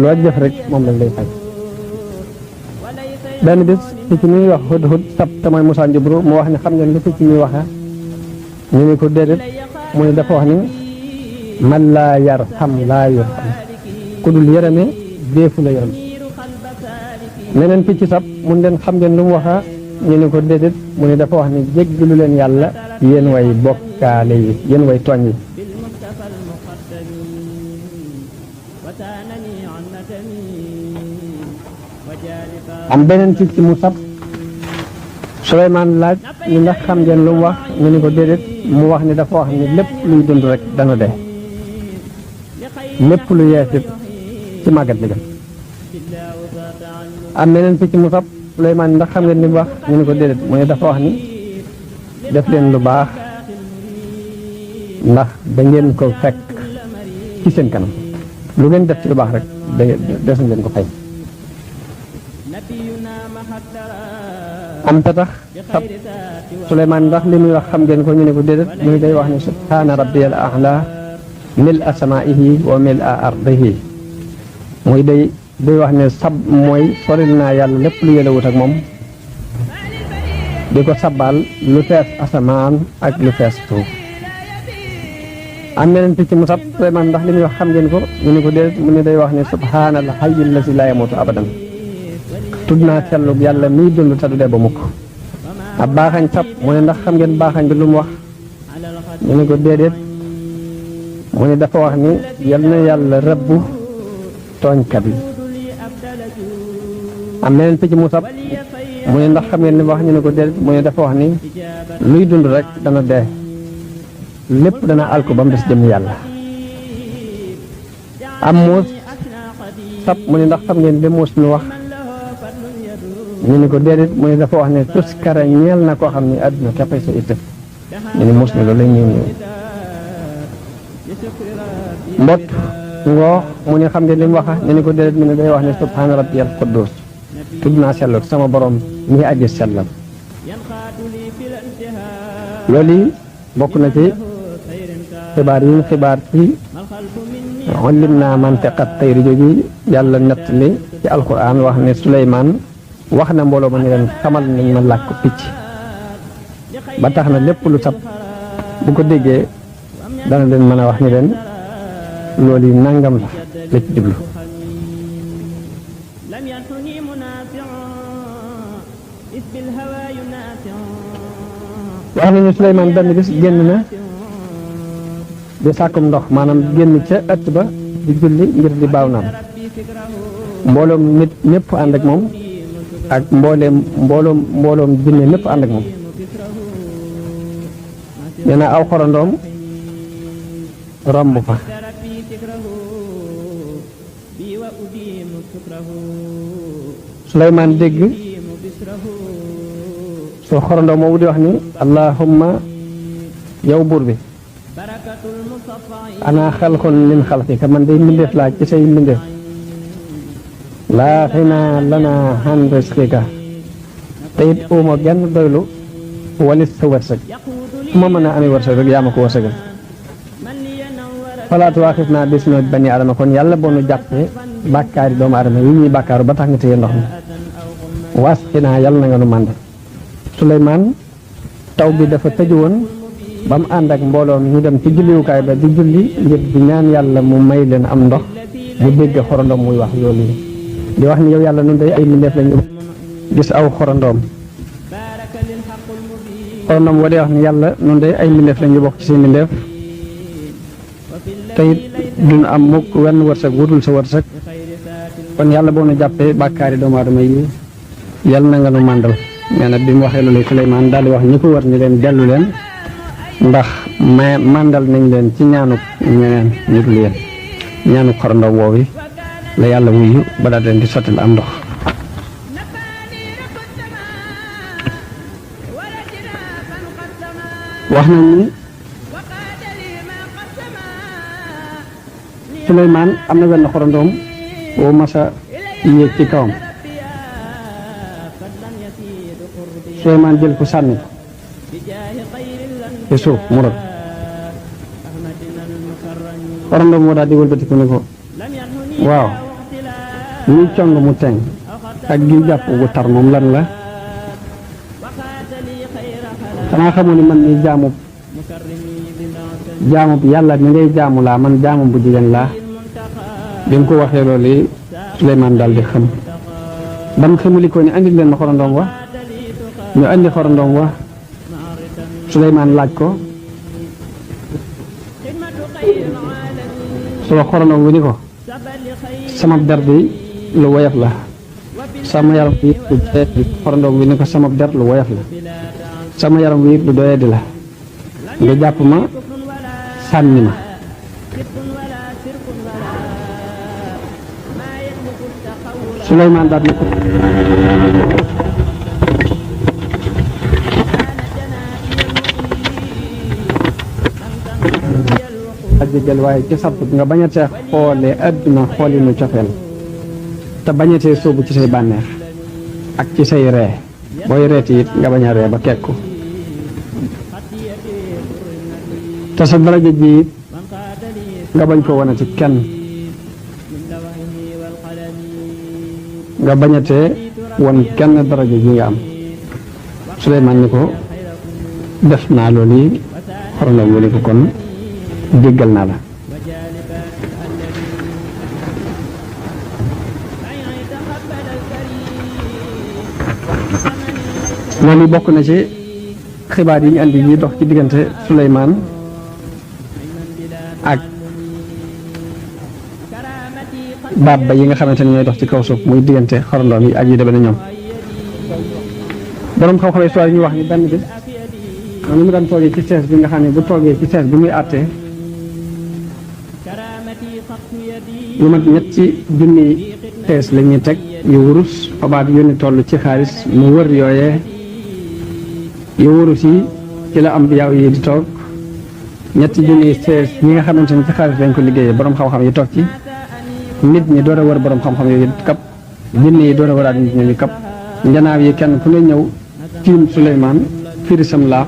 loo jëf rek moom lañ lay fay benn bis picc mi wax hudhud sab te mooy Musaa Njubru mu wax ni xam ngeen lu picc mi waxe ñu ne ko déedéet mu ne dafa wax ni man laa yarham laa yurham ku dul yërëme deefu la yërëm meneen picc sab mun leen xam ngeen lu mu waxa ñu ne ko déedéet mu ne dafa wax ni jéggalu leen yàlla yéen way bokkaale yi yéen way tooñ yi am beneen picc mu sab Suleymaan laaj ni ndax xam ngeen lu mu wax ñu ne ko déedéet mu wax ni dafa wax ni lépp luy dund rek dana dee lépp lu yeesit ci màggat li gën am meneen picc mu sab Suleymaan ndax xam ngeen li mu wax ñu ne ko déedéet mu ne dafa wax ni def leen lu baax ndax da ngeen ko fekk ci seen kanam lu ngeen def ci lu baax rek des ngeen ko fay am ta tax sab Suleymaan ndax li muy wax xam ngeen ko ñu ne ko déedéet mu ne day wax ne subhaana rabbiyal a'la mil a samaihi wa mil a ardihi muy day wax ne sab mooy soril naa yàlla lépp lu yëlewut ak moom di ko sabbaal lu fees asamaan ak lu fees suuf am meneen picc mu sab Suleymaan ndax li muy wax xam ngeen ko ñu ne ko déedéet mu ne day wax ne subhaanal hayyil lazi laa yamuutu abadan tudd naa sellug yàlla miy dund te du dee ba mukk ab baaxañ sab mu ne ndax xam ngeen baaxañ bi lu mu wax ñu ne ko déedéet mu ne dafa wax ni yal na yàlla rëbbu tooñkat yi am meneen picc mu sab mu ne ndax xam ngeen li mu wax ñu ne ko déedéet mu ne dafa wax ni luy dund rek dana dee lépp dana alko ba mu des jëm yàlla am muus sab mu ne ndax xam ngeen li muus mi wax ñu ne ko déedéet mu ne dafa wax ne tuskara ñeel na koo xam ne àdduna képpay sa itte ñu ne muus mi loolu lay ñëw mbott ngoox mu ne xam ngeen li mu waxa ñu ne ko déedéet mu ne day wax ne subhaana rabbiyal quddus tudd naa sellut sama borom mi aji sellal loolu yi bokk na ci xibaar yi xibaar ci ullim naa mantiqat tayri jooju yàlla nettali ci alquran wax ne Suleymaan wax na mbooloo ma ni leen xamal nañ ma làkk picc ba tax na lépp lu sab bu ko déggee dana leen mën a wax ni leen loolu yi nangam la ci jublu wax nañu Suleymaan benn bis génn na di sàkkum ndox maanaam génn ca ëtt ba di julli ngir di baaw naan mbooloom nit ñëpp ànd ak moom ak mbooloom jinne ñëpp ànd ak moom nee na aw xorandoom romb fa Suleymaan dégg soo xorandoom moomu di wax ni allahumma yow buur bi ana xalqun min xalqika man day mbindeef laa ci say mbindeef laa xinaa lanaa xan risqika te it uuma genn doylu walis sa wërsëg fu ma mën a amee wërsëg rek yaa ma ko wërsëgal falaa tuwaaxifnaa bismi bani adama kon yàlla boo nu jàppee bàkkaari doomu adama yi ñuy bàkkaaru ba tax nga téye ndox mi waas xinaa yàlla na nga nu mànd Suleymaan taw bi dafa tëju woon ba mu ànd ak mbooloo mi ñu dem ci julliwukaay ba di julli ngir di ñaan yàlla mu may leen am ndox mu dégg xorandoom muy wax loolu yi di wax ni yow yàlla nun day ay mbindeef lañu gis aw xorandoom wa di wax ni yàlla nun day ay mbindeef lañu bokk ci seen mbindeef te it duñ am mukk wenn wërsëg wutul sa wërsëg kon yàlla boo nu jàppee bàkkaari doomu aadama yi yàlla na nga nu màndal nee na bi mu waxee loolu Suleymaan daal di wax ñi ko wër ni leen dellu leen ndax màndal nañ leen ci ñaanuk ñeneen ñu dul yéen ñaanuk xorandoom woowu la yàlla wuyu ba daal leen di sottil am ndox wax nañ ni Suleymaan am na benn xorandoom woo masa yéeg ci kawam Suleymaan jël ko sànni ci suuf mu rot xorandoom moo daal di wëlbatiku ni ko waaw ñuy cong mu teng ak gi jàpp gu tar moom lan la xanaa xamoo ni man ni jaamub yàlla ni ngay jaamu laa man jaamu bu jigéen laa bi mu ko waxee loolu Suleymaan daal di xam bam xamuli ko ni andi leen ma xorandoom wa ñu andi xorandoom wa Suleymaan laaj ko soo xorandoom wi ni ko sama der bi lu woyof la sama yaram wi lu doyadi xorandoom wi ni ko sama der lu woyof la sama yaram wi lu doyadi la nga jàpp ma sànni ma Suleymaan daal ni ko jël waaye ci sapp nga bañatee xoolee àdduna xoolinu cofeel te bañatee sóobu ci say bànneex ak ci say ree booy reeti it nga bañ a ree ba kekku te sa daraja ji it nga bañ ko wane ci kenn nga bañatee won kenn daraja ji nga am Suleymaan ni ko def naa loolu yi xorandoom wi ni ko kon jéggal naa la loolu bokk na ci xibaar yi ñu andi yi dox ci diggante Suleymaan ak baab ba yi nga xamante ne ñooy dox ci kaw suuf muy diggante xorandoom yi ak yu demee na ñoom boroom xam-xam histoire yi ñu wax ni benn bis ni mu daan toogee ci sees bi nga xam ne bu toogee ci sees bi muy àttee lu mat ñetti junni xees la ñuy teg yu wurus xobaat yu ni toll ci xaalis mu wër yooyee yu wurus yi ci la am biyaaw yi di toog ñetti junni xees ñi nga xamante ne ci xaalis lañ ko liggéeyee borom xam-xam yi toog ci nit ñi door a wër borom xam-xam yooyu kap junni yi door a wëraat nit ñi kap njanaaw yi kenn ku ne ñëw tiim Suleymaan firi sam laaf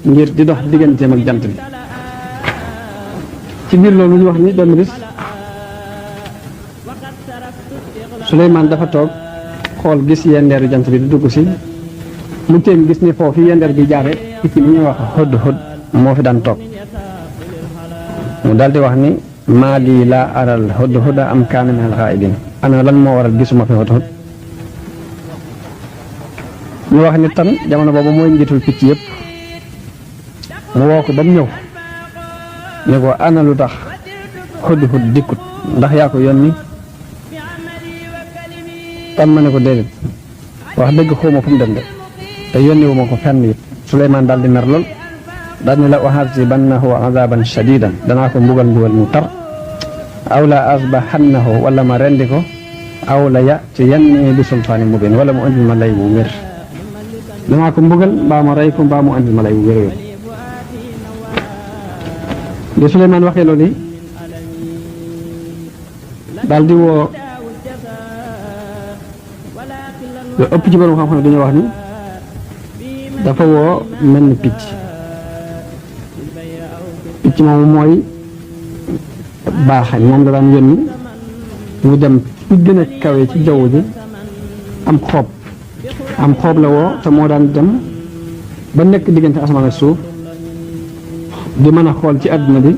ngir di dox digganteem ak jant bi ci biir loolu ñu wax ni benn bis Suleymaan dafa toog xool gis yendeeru jant bi di dugg si mu téen gis ni foofu yendeer bi jaare picc mi ñuy wax xëdd xëdd moo fi daan toog mu daal di wax ni maa lii laa aral xëdd xëdda am kaana minal xaa'idin ana lan moo waral gisuma fi xëdd xëdd ñu wax ni tan jamono boobu mooy njiitul picc yëpp mu woo ko ba mu ñëw ne ko ana lu tax Hudhud dikkut ndax yaa ko yónni tam ma ne ko déedéet wax dëgg xawma fu mu dem de te yónni wu ma ko fenn it Suleymaan daal di mer lool daal ne la u'azibannahu azaban shadidan danaa ko mbugal mu tar aw la asbahannahu wala ma rendi ko aw la ya'tiyanni bi sultaani mubin wala mu andil ma lay wu wér danaa ko mbugal mbaa ma rey ko mbaa mu andil ma lay wu wér bi Suleymaan waxee loolu yi daal di woo lu ëpp ci borom xam-xam dañoo wax ni dafa woo mel ni picc moomu mooy baaxañ moom la daan yónni mu dem fi gën a kawe ci jaww ji am xoob la woo te moo daan dem ba nekk diggante asamaan ak suuf di mën a xool ci àdduna bi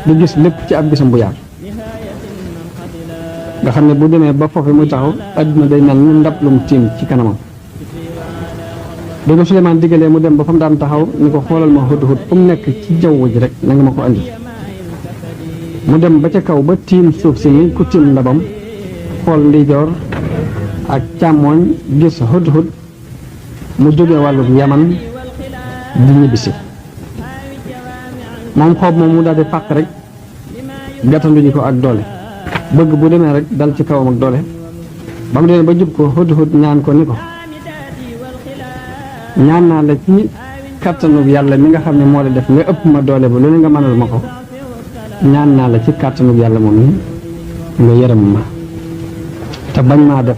di gis lépp ci ab gisam bu yaatu nga xam ne bu demee ba foofu muy taxaw àdduna day mel ni ndab lum tiim ci kanamam bi ko Suleymaan diggalee mu dem ba fa mu daan taxaw ni ko xoolal ma Hudhud fu mu nekk ci jaww ji rek na nga ma ko andi mu dem ba ca kaw ba tiim suuf si ni ku tiim ndabam xool ndijoor ak càmmooñ gis Hudhud mu jóge wàllu Yaman di ñibbisi moom xoob moom mu daal di fàq rek gàttandu ji ko ak doole bëgg bu demee rek dal ci kawam ak doole ba mu demee ba jub ko Hudhud ñaan ko ni ko ñaan naa la ci kàttanu yàlla mi nga xam ne moo la def nga ëpp ma doole ba loolu nga mënal ma ko ñaan naa la ci kàttanu yàlla moom yi nga yërëm ma te bañ maa def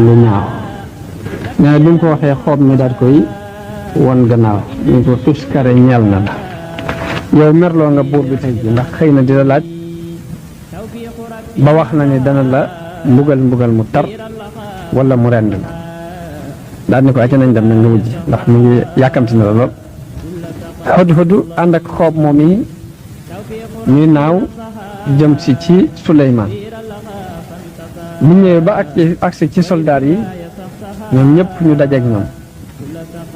lu ñaaw mais bi mu ko waxee xoob mi daal koy won gannaaw ñu ko tuskare ñeel na la yow merloo nga buur bi tey ji ndax xëy na di la laaj ba wax na ni dana la mbugal mu tar wala mu rend la daal ni ko acca nañ dem nag nga wujj ndax mu ngi yàkkamti na la lool Hudhud ànd ak xoob moom yi ñuy naaw jëm si ci Suleymaan bu ñëwee ba agsi ci soldaar yi ñoom ñëpp ñu dajeek ñoom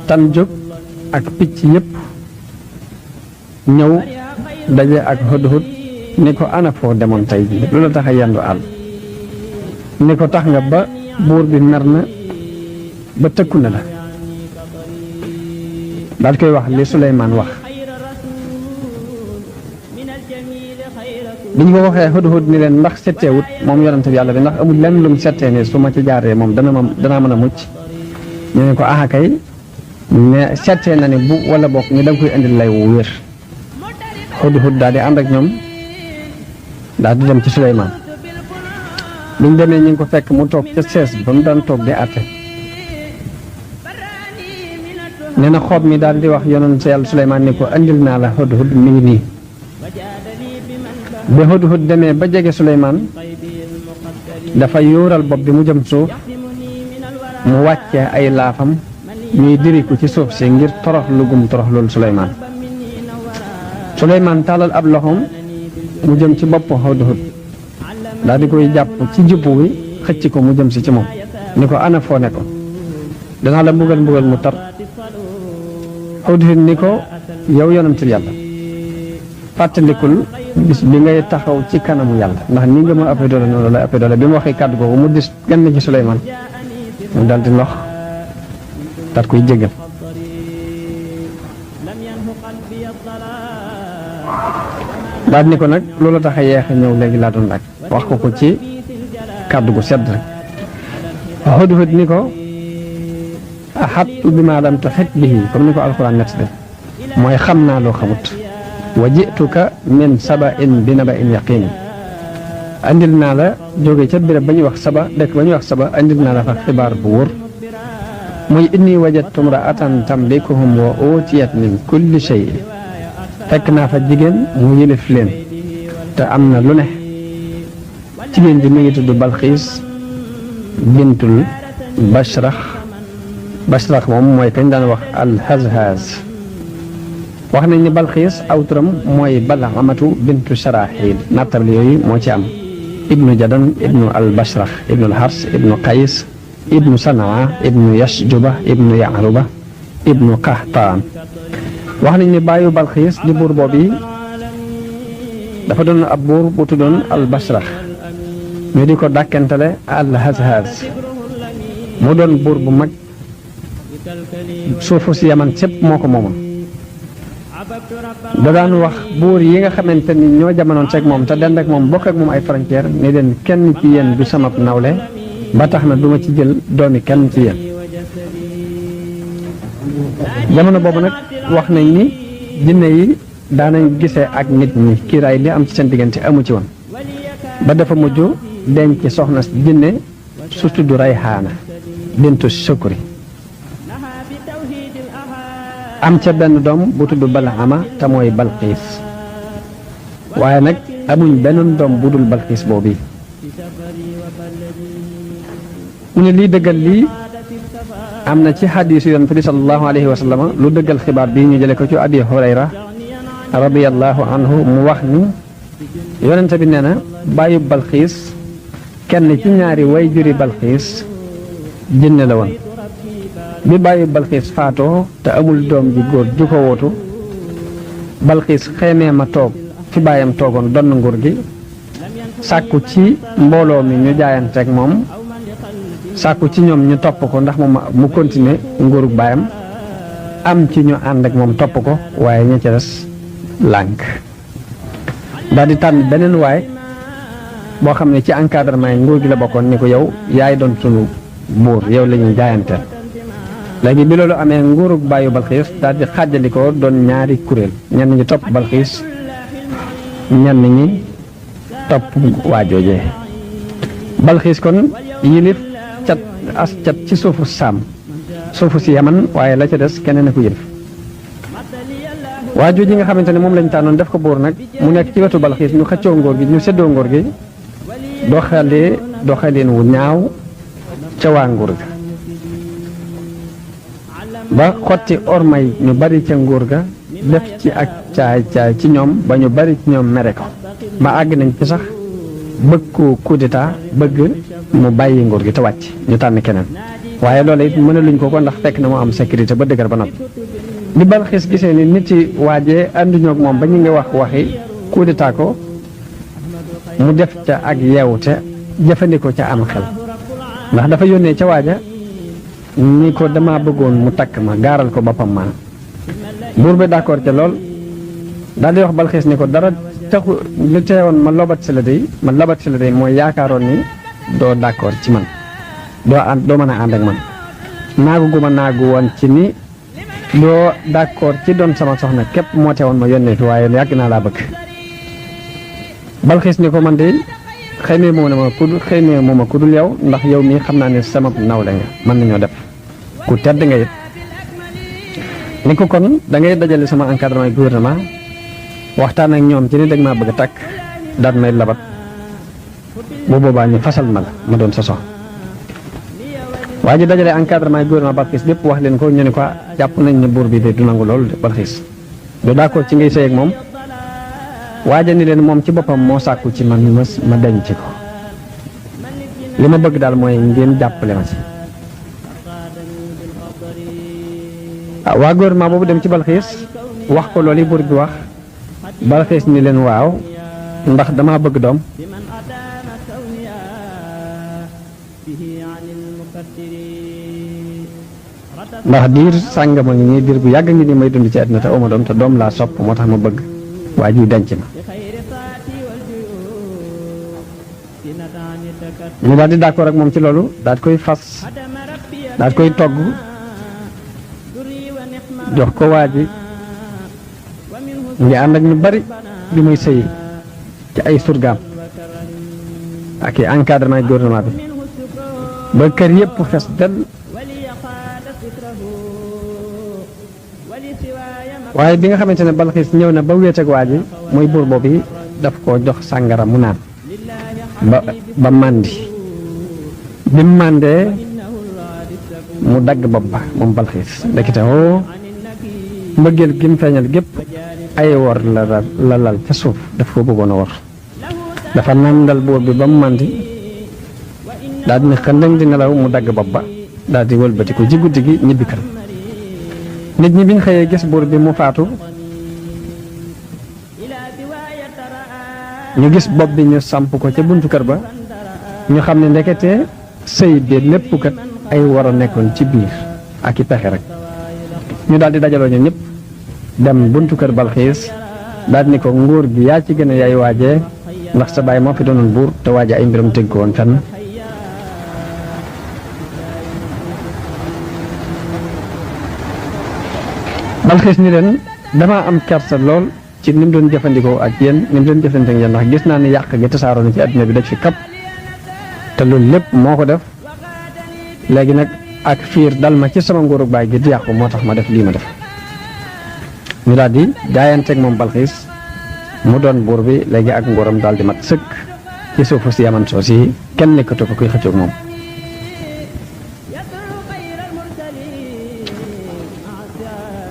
tan jóg ak picc yëpp ñëw daje ak Hudhud ni ko ana foo demoon tey ji lu la tax a yendu àll ni ko tax nga ba buur bi mer na ba tëkku na la daal koy wax li Suleymaan wax bi ñu ko waxee Hudhud ni leen ndax setteewut moom yonent bi yàlla bi ndax amul lenn lu mu settee ni su ma ci jaaree moom danaa mën a mucc ñu ne ko aha kay ne settee na ni bu wala bokk ni da nga koy indil lay wu wér Hudhud daal di ànd ak ñoom daal di dem ci Suleymaan bi ñu demee ñu ngi ko fekk mu toog ca sees ba mu daan toog di àtte nee na xoob mi daal di wax yonent yàlla Suleymaan ni ko andil naa la Hudhud mi ngi nii bi Hudhud demee ba jege Suleymaan dafa yóoral bopp bi mu jëm suuf mu wàcce ay laafam ñuy diriku ci suuf si ngir torox lugum torox loolu Suleymaan tàllal ab loxoom mu jëm ci bopp Hudhud daal di koy jàpp ci jubbu wi xëcc ko mu jëm si ci moom ni ko ana foo ne ko danaa la mbugal mu tar Hudhud ni ko yow yonentu yàlla fàttalikul bis bi ngay taxaw ci kanamu yàlla ndax ni nga ma ëppee doole noonu la ëppee doole bi mu waxee kàddu googu mu dis gann ci Suleymaan mu dal di lox daat koy jéggal daal ni ko nag loolu tax a yeex a ñëw léegi laa doon laaj wax ko ci kàddu gu sedd rek Hudhud ni ko ahattu bi maa lam tuhit bihi comme ni ko alxuraan nett de mooy xam naa loo xamut wa jituka min saba'in bi naba'in yaqin andil naa la jóge ca béréb ba ñuy wax saba dëkk ba ñuy wax saba andil naa la fa xibaar bu wóor muy inni wajadtu imra'atan tamlikuhum wa utiyat min kulli shay fekk naa fa jigéen mu yilif leen te am na lu ne jigéen ji mi ngi tudd Balxiis bintul Bashrax moom mooy kañ daan wax al-Hazhaz wax nañ ni Balxiis aw turam mooy Bal'amatu bintu Sharaxil nattable yooyu moo ci am ibnu Jadan ibnu al-Bashrax ibnu al-Hars ibnu Qays ibnu Sanaa ibnu Yashjuba ibnu Ya'ruba ibnu Qahtaan wax nañ ni bàyyu Balxiis di buur boobu dafa doon ab buur bu tuddoon al Basra ñu di ko dàkkentale al Hazhaz mu doon buur bu mag suufu si Yaman sépp moo ko moomoon da daan wax buur yi nga xamante ni ñoo jamonoon seeg moom te dend ak moom bokk ak moom ay frontière ni leen kenn ci yéen du sama nawle ba tax na duma ci jël doomi kenn ci yéen jamono boobu nag wax nañ ni jinne yi daanañ gisee ak nit ñi kiiraay li am ci seen diggante amu ci woon ba dafa mujj denc soxna jinne su tudd Rayhaana bintu Sukri am ca benn doom bu tudd Bal'ama te mooy Balqiis waaye nag amuñ beneen doom bu dul Balqiis boobu mu ne lii dëggal lii am na ci xadiisu yonent bi sallallahu alayhi wa sallam lu dëggal xibaar bii ñu jële ko ci Abi Hurayra radiyallahu anhu mu wax ni yonent bi nee na bàyyi Balqiis kenn ci ñaari way juri Balqiis jinne la woon bi bàyyi Balqiis faatoo te amul doom ji góor ju ko wootu Balqiis xeemee ma toog fi baayam toogoon donn nguur gi sàkku ci mbooloo mi ñu jaayanteeg moom sàkku ci ñoom ñu topp ko ndax moom mu continuer nguurug baayam am ci ñu ànd ak moom topp ko waaye ña ca des lànk daal di tànn beneen waay boo xam ne ci encadrement nguur gi la bokkoon ni ko yow yaay doon sunu buur yow la ñuy jaayanteel léegi bi loolu amee nguurug bàyyu Balqiis daal di xàjjalikoo doon ñaari kuréel ñenn ñi topp Balqiis ñenn ñi topp waa joojee Balqiis kon yilif cat as cat ci suufu saam suufu si Yaman waaye la ca des keneen a ko yilif waa jooji nga xamante ne moom lañ tànnoon def ko buur nag mu nekk ci wetu Balqiis ñu xëccoo ngóor gi ñu séddoo ngóor gi doxaleen wu ñaaw ca waa nguur ga ba xotti ormay ñu bari ca nguur ga def ci ak caay ci ñoom ba ñu bari ci ñoom mere ko ba àgg nañ ci sax bëgg ko coup d'état bëgg mu bàyyi nguur gi te wàcc ñu tànn keneen waaye loolu it mënaluñ ko ndax fekk na mu am sécurité ba dëgër ba noppi bi Balqiis gisee ni nit yi waajee ànduñoo ak moom ba ñu ngi wax waxi coup d'état ko mu def ca ak yeewute jëfandikoo ca am xel ndax dafa yónnee ca waaja ni ko dama bëggoon mu takk ma gaaral ko boppam ma buur bi d'accord ca lool daal di wax Balqiis ni ko dara taxu lu teewoon ma lobat si la day mooy yaakaaroon ni doo d'accord ci man doo mën a ànd ak man naagu gu ma naagu woon ci ni doo d'accord ci doon sama soxna képp moo teewoon ma yónnee fi waaye yàgg naa laa bëgg Balqiis ni ko man de xëymee moo ma ku dul yow ndax yow mii xam naa ne sama nawle nga mën nañoo def ku tedd nga it ni ko kon da ngay dajale sama encadrement gouvernement waxtaan ak ñoom ci ni dag maa bëgg a takk daat may labat bu boobaa ñu fasal ma doon sa soxna waa ji dajale encadrement gouvernement Balqiis bépp wax leen ko ñu ne ko jàpp nañ ne buur bi de du nangu loolu de Balqiis du d'accord ci ngay sëy ak moom waaja ni leen moom ci boppam moo sàkku ci man ma denc ko li ma bëgg daal mooy ngeen jàppale ma ci waa gouvernement boobu dem ci Balqiis wax ko loolu yi buur bi wax Balqiis ni leen waaw ndax dama bëgg doom ndax diir sàngama ngi nii diir bu yàgg ngi nii may dund ci àddina te oma doom te doom laa sopp moo tax ma bëgg waa ji denc ma ñu daal di d'accord ak moom ci loolu daal koy fas daal koy togg jox ko waa ji ngi ànd ak ñu bari bi muy sëy ci ay surgaam ak i encadrement gouvernement bi ba kër yëpp fes del waaye bi nga xamante ne Balqiis ñëw na ba wéet ak waa ji muy buur boobu daf ko jox sàngara mu naan ba màndi bi mu màndee mu dagg bopp ba moom Balqiis ndekete oo mbëggeel gi mu feeñal gépp ay wor la lal ca suuf daf ko bëggoon a wor dafa nàndal buur bi ba mu màndi daal di ne xëndëng di nelaw mu dagg bopp ba daal di wëlbati ko ci guddi gi ñibbi kër nit ñi biñ xëyee gis buur bi mu faatu ñu gis bopp bi ñu samp ko ca buntu kër ba ñu xam ne ndekete sëy bi lépp kat ay war a nekkoon ci biir ak i pexe rek ñu daal di dajaloo ñoom ñëpp dem buntu kër Balxiis daal ni ko nguur gi yaa ci gën a yaay waajee ndax sa baay moo fi doonoon buur te waaje ay mbiram tënk ko woon fenn Balxiis ni leen damaa am kersa lool ci ni mu doon jëfandikoo ak yéen ni mu doon jëfandikoo ak yéen ndax gis naa ne yàq gi tasaaroo na ci àdduna bi daj fi kap te loolu lépp moo ko def léegi nag ak fiir dal ma ci sama nguurug baay gi di yàqu moo tax ma def lii ma def ñu daal di jaayanteeg moom Balxiis mu doon buur bi léegi ak nguuram daal di mat sëkk ci suufu si Yaman soo si kenn nekkatu ko kuy xëccoog moom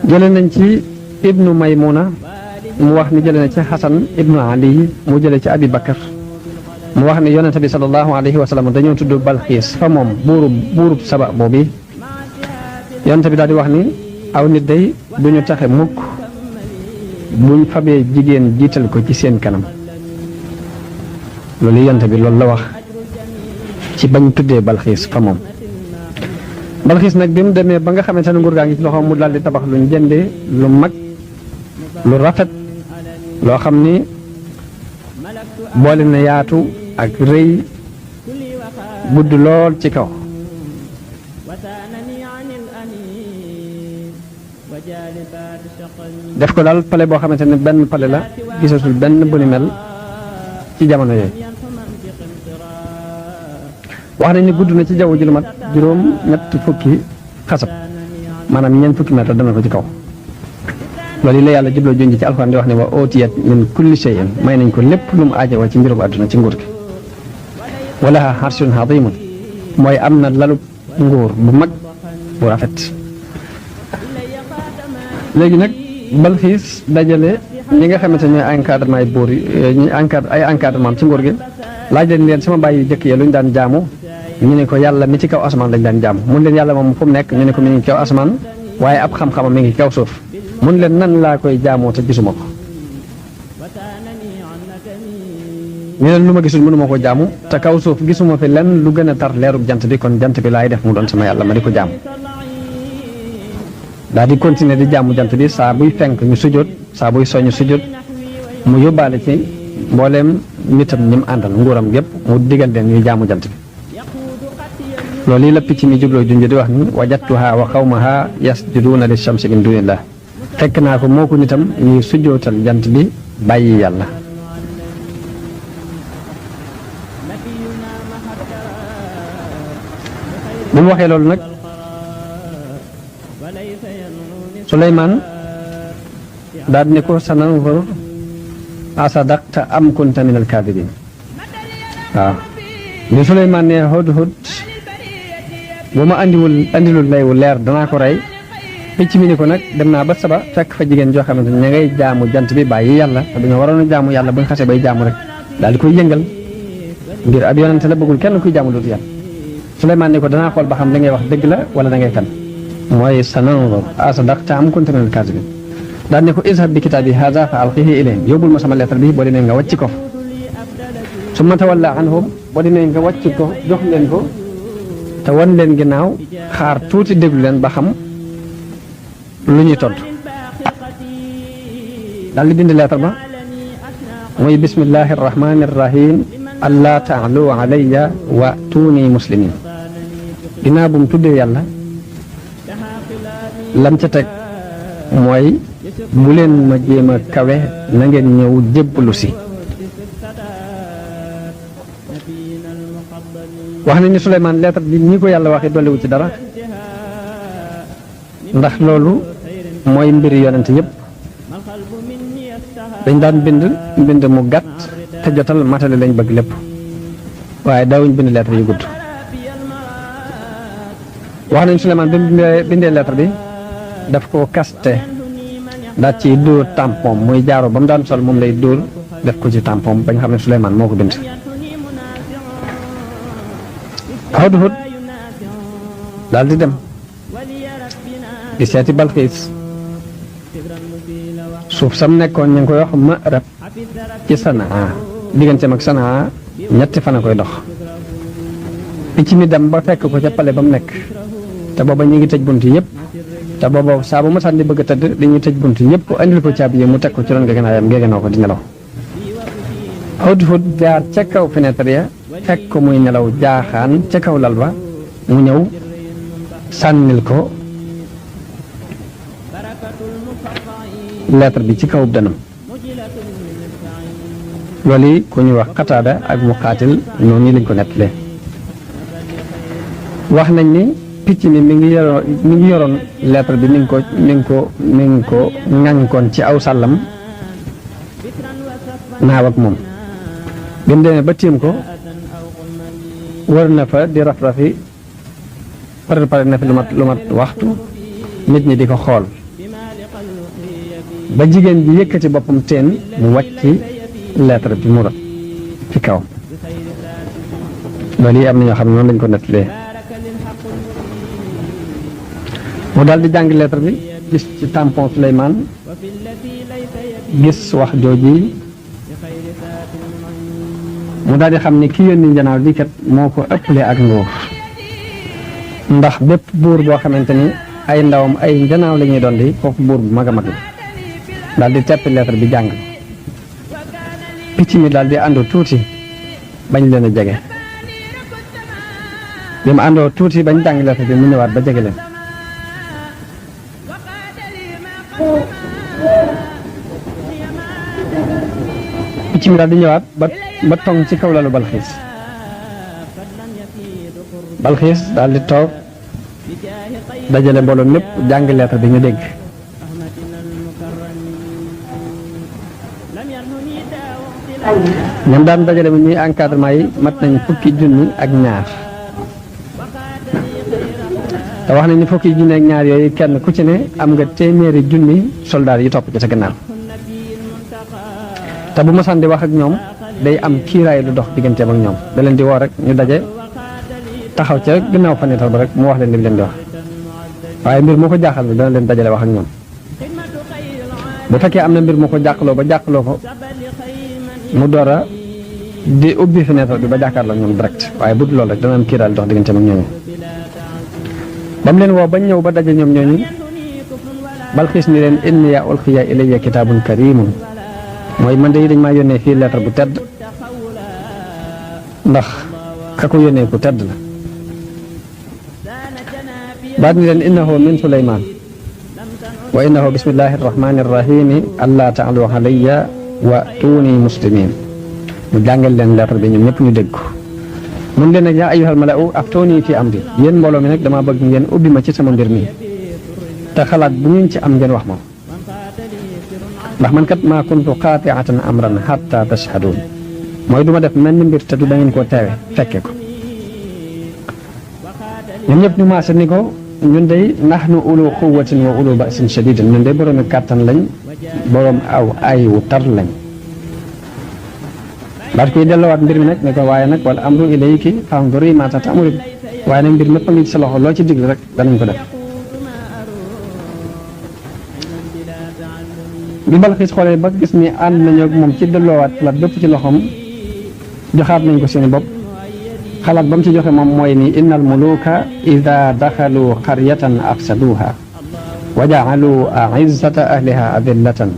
jële nañ ci ibnu Maymuna mu wax ni jële na ci Xasan ibnu Ali mu jële ci Abi Bakar mu wax ni yonente bi sallallahu alayhi wa sallam dañoo tudd Balxiis fa moom buurub Saba boobu yonente bi daal di wax ni aw nit day duñu taxe mukk buñ fabee jigéen jiital ko ci seen kanam loolu yonente bi loolu la wax ci bañ tuddee Balxiis fa moom Balxiis nag bi mu demee ba nga xamante ne nguur gaa ngi ci loxoom mu daal di tabax luñ jëndee lu mag lu rafet loo xam ni boole na yaatu ak rëy gudd lool ci kaw def ko daal pale boo xamante ne benn pale la gisatul benn bu ni mel ci jamono yooyu wax nañ ni gudd na ci jaww ji lu mat juróom ñetti fukki xasab maanaam ñeent fukki mètre dana ko ci kaw loolu yi la yàlla jubloo junj ci alxuraan di wax ne wa ootiyat min kulli shay'in may nañ ko lépp lu mu aajowoo ci mbirum àdduna ci nguur gi wala arshun azimun mooy am na lalu nguur bu mag bu rafet léegi nag Balxiis dajale ñi nga xamante ne encadrement ay buur yi ay encadrement ci nguur gi laaj leen sama bàyyi jëkk ya lu ñu daan jaamu ñu ne ko yàlla mi ci kaw asamaan lañ daan jaamu mun leen yàlla moom fu mu nekk ñu ne ko mi ngi kaw asamaan waaye ab xam-xamam mi ngi kaw suuf mun leen nan laa koy jaamoo te gisuma ko ñu leen lu ma gisul mënuma ko jaamu te kaw suuf gisuma fi lenn lu gën a tar leerub jant bi kon jant bi laay def mu doon sama yàlla ma di ko jaamu daal di continuer di jaamu jant bi saa buy fenk ñu sujjóot saa buy soñu sujjóot mu yóbbaale ci mbooleem nitam ñi mu àndal nguuram yépp mu digal leen ñuy jaamu jant bi loolu yi la picc mi jubloo junj di wax ni wajadtuha wa qawmaha yasjuduuna li shamsi min dunillah fekk naa ko moo ko nitam ñuy sujjootal jant bi bàyyi yàlla bi mu waxee loolu nag Suleymaan daal ne ko sananzur asadaqta am kunta min alkaadibin waaw bi Suleymaan ne hudhud bu ma andilul lay wu leer danaa ko rey picc mi ni ko nag dem naa ba Saba fekk fa jigéen joo xamante ne ña ngay jaamu jant bi bàyyi yàlla te dañoo waroon a jaamu yàlla bu ñu xasee bay jaamu rek daal di koy yëngal ngir ab yonente la bëggul kenn kuy jaamu dootu yàlla Suleymaan ni ko danaa xool ba xam li ngay wax dëgg la wala da ngay fen mooy sananzur asadaqta am kunta min alkaadibin daal ne ko izhab bi kitaabi haza fa alqihi ilayhim yóbbul ma sama lettre bi boo demee nga wàcc ko summa tawalla anhum boo demee nga wàcc ko jox leen ko te wan leen ginnaaw xaar tuuti déglu leen ba xam lu ñuy tontu daal di bind lettre ba muy bismillahi arrahmani arrahim allah taalu alayya wa tuuni muslimin ginnaaw bu mu tuddee yàlla lam ca teg mooy bu leen ma jéem a kawe na ngeen ñëw jébbalu si wax nañu Suleymaan lettre bi ñi ko yàlla waxee dolliwu ci dara ndax loolu mooy mbiri yonent yëpp dañ daan bind mu gàtt te jotal matale lañ bëgg lépp waaye daawuñ bind lettre yu gudd wax nañu Suleymaan bi mu bindee lettre bi daf ko kaste daal ci dóor tampon muy jaaro ba mu daan sol moom lay dóor def ko ci tampon ba nga xam ne Suleymaan moo ko bind Hudhud daal di dem di seeti Balxiis suuf sam nekkoon ñu ngi koy wax Ma'rab ci Sanaa digganteem ak Sanaa ñetti fan a koy dox picc mi dem ba fekk ko ca pale ba mu nekk te booba ñu ngi tëj bunt yëpp te booba saa bu ma sànni bëgg a tëdd dañuy tëj bunt yëpp andil ko caabi yi mu teg ko ci ron gegenaayam gegenoo ko di nelaw Hudhud jaar ca kaw fenêtre ya fekk ko muy nelaw jaaxaan ca kaw lal ba mu ñëw sànnil ko lettre bi ci kaw dënam loolu yi ku ñuy wax Qataada ak Muqaatil noonu lañ ko nettalee wax nañ ni picc mi mi ngi yoroon lettre bi mi ngi ko ŋànkoon ci aw sàllam naaw ak moom bi mu demee ba tiim ko wër na fa di raf-rafi pare na fi lu mat waxtu nit ñi di ko xool ba jigéen bi yëkkati boppam teen mu wàcc lettre bi mu rot ci kaw loolu yi am na ñoo xam ne noonu lañ ko nettalee mu daal di jàng lettre bi gis ci tampon Souleymane gis wax jooji mu daal di xam ni ki yónni njanaaw bi kat moo ko ëppale ak nguur ndax bépp buur boo xamante ni ay ndawam ay njanaaw la ñuy doon di foofu buur bu mag a mag la daal di teppi lettre bi jàng picc mi daal di àndoo tuuti bañ leen a jege bi mu àndoo tuuti bañ jàng lettre bi mu ñëwaat ba jege leen picc mi daal di ñëwaat ba tong ci kaw lalu Balxiis daal di toog dajale mbooloo mépp jàng lettre bi ñu dégg ñoom daan dajale bi ñuy encadrement yi mat nañ fukki junni ak ñaar te wax nañ ni fukki junni ak ñaar yooyu kenn ku ci ne am nga téeméeri junni soldaar yi topp ci sa gannaaw te bu ma sànni wax ak ñoom day am kiiraay lu dox digganteem ak ñoom da leen di woo rek ñu daje taxaw ca gannaaw fenêtre ba rek mu wax leen li mu leen di wax waaye mbir moo ko jaaxal bi dana leen dajale wax ak ñoom bu fekkee am na mbir moo ko jàqloo ko mu door a di ubbi fenêtre bi ba jàkkaarloo ñoom direct waaye bu dul loolu rek dana am kiiraay lu dox digganteem ak ñooñu ba mu leen woo bañ ñëw ba daje ñoom ñooñu Balxiis ni leen inni ulqiya ilayya kitaabun kariimun mooy man de dañ maa yónnee fii lettre bu tedd ndax ka ko yónnee ku tedd la baat ni leen innahu min Suleymaan wa innahu bismillahi arrahmani arrahimi allaa ta'alu alayya wa tuuni muslimin mu jàngal leen lettre bi ñoom ñëpp ñu dégg ko mun leen nag yaa ayyuhal mala'u aftooni fi amri yéen mbooloo mi nag dama bëgg ngeen ubbi ma ci sama mbir mi te xalaat bu ngeen ci am ngeen wax moom ndax man kat maa kuntu qaati'atan amran hatta tashhadun mooy du ma def mel ni mbir te du da ngeen koo teewe fekke ko ñoom ñëpp ñu maase ni ko ñun day nahnu ulu quwwatin wa ulu ba'sin shadidin ñun day boroomi kàttan lañ boroom aw ay wu tar lañ daal koy delloowaat mbir mi nag ne ko waaye nag wal amru ilayki fanzuri ma ta'muri waaye nag mbir mépp a ngi ci sa loxo loo ci digle rek danañ ko def bi Balxiis xoolee ba gis ni ànd nañu ak moom ci delloowaat xalaat bépp ci loxoom joxaat nañ ko seeni bopp xalaat ba mu ci joxe moom mooy ni innal muluka ida daxalu qaryatan afsaduha wa ja'alu a'izzata ahliha adillatan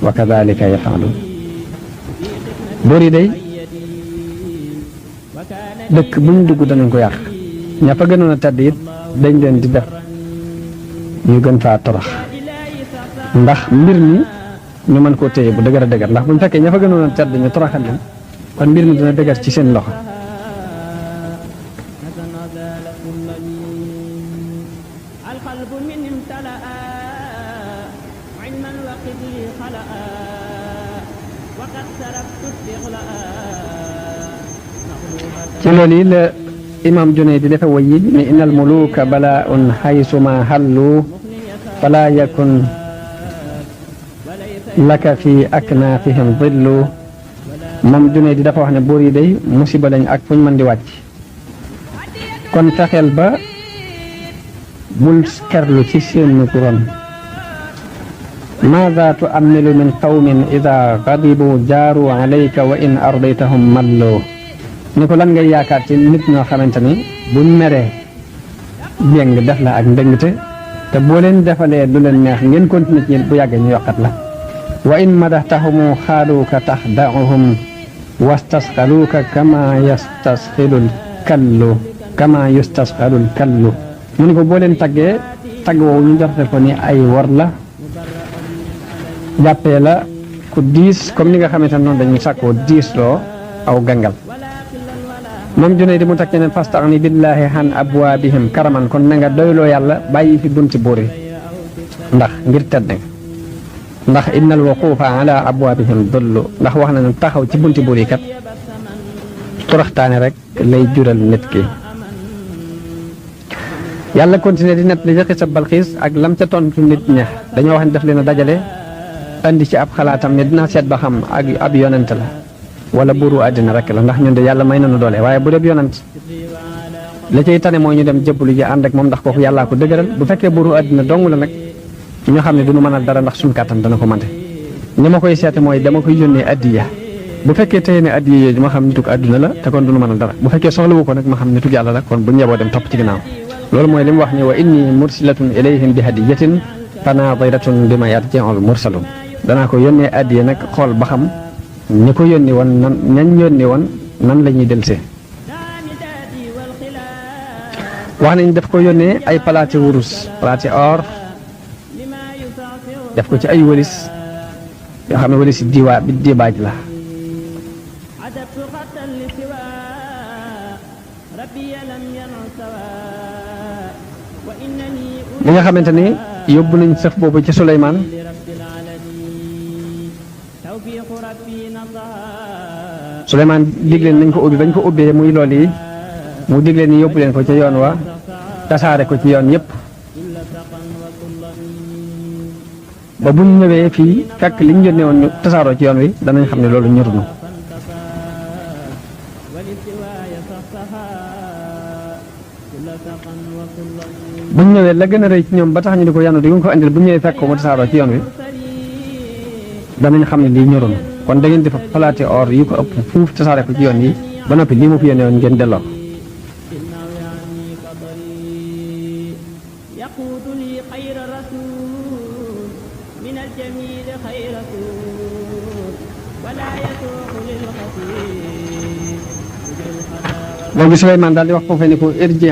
wa kadhalika yaf'alun boor yi day dëkk bu ñu dugg danañ ko yàq ña fa gënoon a tedd it dañ leen di def ñu gën faa torox ndax mbir mi ñu mën koo téye bu dëgër a dëgër ndax bu ñu fekkee ña fa gënoon a tedd ñu toroxal leen kon mbir mi dina dëgër ci seen loxo ci loolu yi la imam Junayd di defe way yi ni innal muluka bala'un haysuma hallu fala yakun laka fi aknaafihim dillu moom Junayd di dafa wax ne buur yi day musiba lañ ak fuñ mën di wàcc kon fexeel ba bul kerlu ci seen ron maada tuamilu min qawmin ida gadibu jaaru alayka wa in ardaytahum malloo ni ko lan ngay yaakaar ci nit ñoo xamante ni buñ meree jéng def la ak ndëngte te boo leen defalee lu leen neex ngeen continuer ci bu yàggee ñu yokkat la wa in madaxtahumu xaaluuka taxda'uhum wastasxaluuka kama yustasxalul kallu mu ni ko boo leen taggee tagg woowu ñu joxe ko ni ay war la jàppee la ku diis comme ni nga xamante ne noonu dañuy sàkkoo diis loo aw gangal moom junay di mu takk ne fastaxni billahi han abwaabihim karaman kon na nga doyloo yàlla bàyyi fi bunti buur yi ndax ngir tedd nga ndax innal wuquufa ala abwaabihim dullu ndax wax na ne taxaw ci bunti buur yi kat toroxtaane rek lay jural nit ki yàlla continué di nett li ca xisa Balxiis ak lam ca tontu nit ña dañoo wax ne daf leen a dajale andi ci ab xalaatam ne dinaa seet ba xam ak ab yonent la wala buuru àddina rek la ndax ñun de yàlla may nañu doole waaye bu dee yonent la cay tane mooy ñu dem jëbbalu ji ànd ak moom ndax kooku yàllaa ko dëgëral bu fekkee buuru àddina dong la nag ñoo xam ne duñu mënal dara ndax suñu kàttan dana ko mante ni ma koy seete mooy dama koy yónnee addiya bu fekkee tey ne addiya yooyu ma xam nitug àdduna la te kon duñu mënal dara bu fekkee soxlawu ko nag ma xam nitug yàlla la kon bu ñeboo dem topp ci ginnaaw loolu mooy li mu wax ni wa inni mursilatun ilayhim bi hadiyatin fanadiratun bima yarji'ul mursalun danaa ko yónnee addiya nag xool ba xam ñi ko yónni woon nan ñañ yónni woon nan la ñuy delsee wax nañ daf ko yónnee ay palaati wurus palaati or def ko ci ay wëlis yoo xam ne wëlis bi dibaaj la li nga xamante ni yóbbu nañ sëf boobu ci Suleymaan Suleymaan digleen nañ ko ubbi bañ ko ubbee muy lool yi mu digleen ni yóbbu leen ko ca yoon wa tasaare ko ci yoon yépp ba buñ ñëwee fii fekk liñ yónnee woon ñu tasaaroo ci yoon wi danañ xam ne loolu ñorunu buñ ñëwee la gën a rëy ci ñoom ba tax ñu di ko yanu di nga ko andil bu ñëwee fekk ko mu tasaaroo ci yoon wi danañ xam ne lii ñorunu kon da ngeen di fa palaati or yi ko ëpp fuuf tasaare ko ci yoon yi ba noppi lii mu fi yónnee woon ngeen delloo léegi Suleymaan daal di wax foofee ni ko irji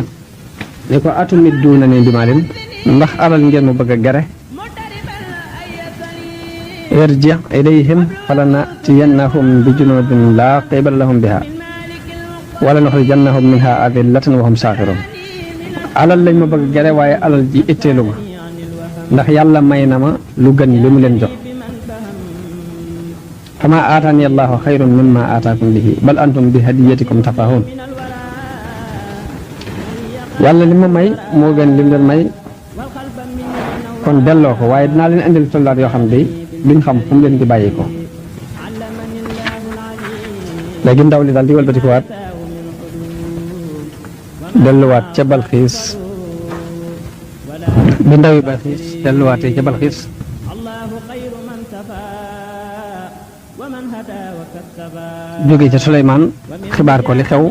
ni ko atumit duuna ne bimaalin ndax alal ngeen mu bëgg a gere irji ilayhim falanatiyannahum bi junudin laa qibala lahum biha wala nuxrijannahum minha adillatan wa hum saaxiroon alal lañ ma bëgg a gere waaye alal ji itteelu ma ndax yàlla may na ma lu gën li mu leen jox fama aataani allahu xayrun mimma aataakum bihi bal antum bi hadiyatikum tafahun yàlla li ma may moo gën li mu leen may kon delloo ko waaye dinaa leen indil soldaat yoo xam ne duñ xam fu mu leen di bàyyi ko léegi ndaw li daal di wëlbatikuwaat delluwaat ca Balxiis bi ndawi Balxiis delluwaatee ca Balxiis jóge ca Suleymaan xibaar ko li xew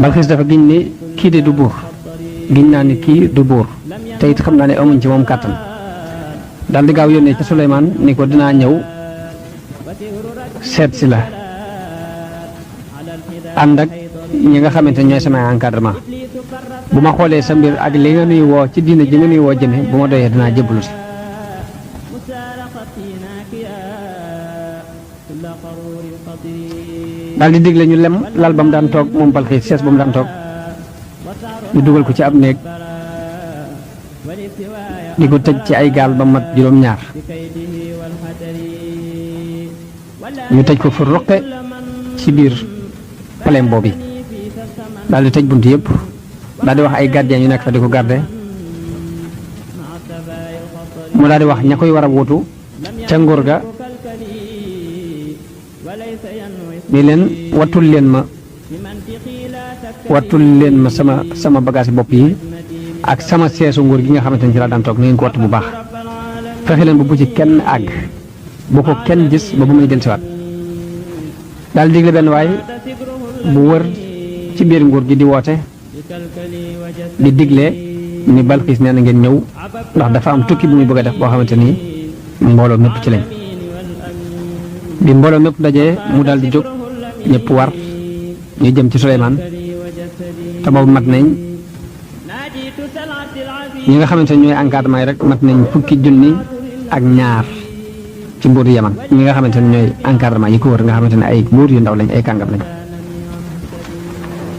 Balxiis dafa giñ ni kii de du buur giñ naa ni kii du buur te it xam naa ne amuñ ci moom kàttan daal di gaaw yónnee ca Suleymaan ni ko dinaa ñëw seet si la ànd ak ñi nga xamante ñooy samay encadrement bu ma xoolee sa mbir ak li nga nuy woo ci diina ji nga nuy woo jëme bu ma doyee dinaa jébbalu si daal di digle ñu lem lal ba mu daan toog moom Balxiis sees ba mu daan toog ñu dugal ko ci ab néeg di ko tëj ci ay gaal ba mat juróom-ñaar ñu tëj ko fu roqe ci biir palem boobu daal di tëj bunt yëpp daal di wax ay gardien yu nekk fa di ko garde mu daal di wax ña koy war a wutu ca nguur ga ni leen wattul leen ma sama bagage bopp yi ak sama seesu nguur gi nga xamante ni ci laa daan toog ni ngeen ko wattu bu baax fexe leen ba bu ci kenn àgg bu ko kenn gis ba bu muy dellusiwaat daal digle benn waay bu wër ci biir nguur gi di woote di digle ni Balxiis nee na ngeen ñëw ndax dafa am tukki bu muy bëgg a def boo xamante ni mbooloo mépp ci lañ bi mbooloo mépp dajee mu daal di jóg ñëpp war ñu jëm ci Suleymaan te boobu mat nañ ñi nga xamante ne ñooy encadrement yi rek mat nañ fukki junni ak ñaar ci mbuur Yaman ñi nga xamante ne ñooy encadrement yi ko wër nga xamante ne ay mbuur yu ndaw lañ ay kàngam lañ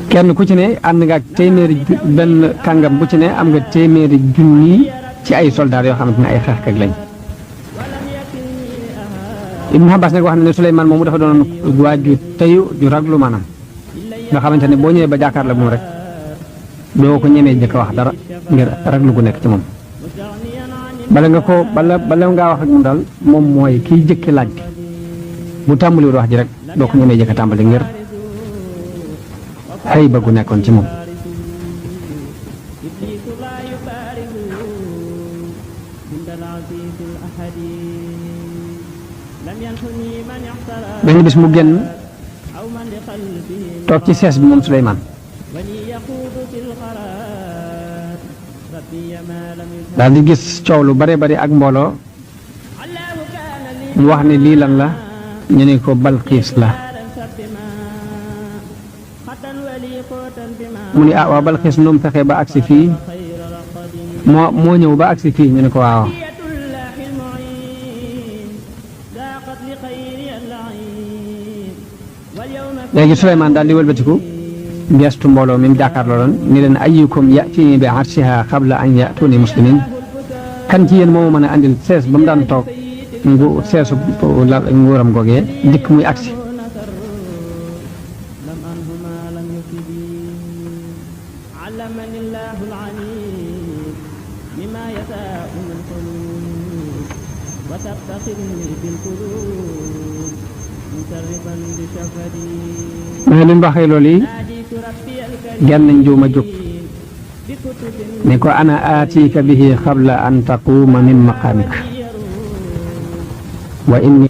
kenn ku ci ne ànd nga ak téeméeri benn kàngam bu ci ne am nga téeméeri junni ci ay soldats yoo xamante ne ay xeexkat lañ Ibn Abbas nag wax na ne Suleymaan moomu dafa doon waa ju teyu ju raglu maanaam nga xamante ne boo ñëwee ba jàkkaar la moom rek doo ko ñemee jëkk wax dara ngir raglu gu nekk ci moom bala ngaa wax ak moom daal moom mooy kiy jëkki laaj bi bu tàmbaliwul wax ji rek doo ko ñemee jëkk a tàmbali ngir xëy ba gu nekkoon ci moom benn bis mu génn toog ci sees bi moom Suleymaan daal di gis coow lu bare bari ak mbooloo mu wax ne lii lan la ñu ne ko Balxiis la mu ni ah waaw Balxiis nu mu fexee ba agsi fii moo ñëw ba agsi fii ñu ne ko waaw léegi Suleymaan daal di wëlbatiku gestu mbooloo mi mu jàkkaarloo doon ni leen ayyukum ya'tini bi arshiha qabla an ya'tuni muslimin kan ci yéen moo ma mën a andil sees ba mu daan toog seesu nguuram googee dikk muy agsi mais li mu waxee loolu yi genn njuuma jóg ne ko ana aatika bihi qabla an taquuma min maqaamik wa inni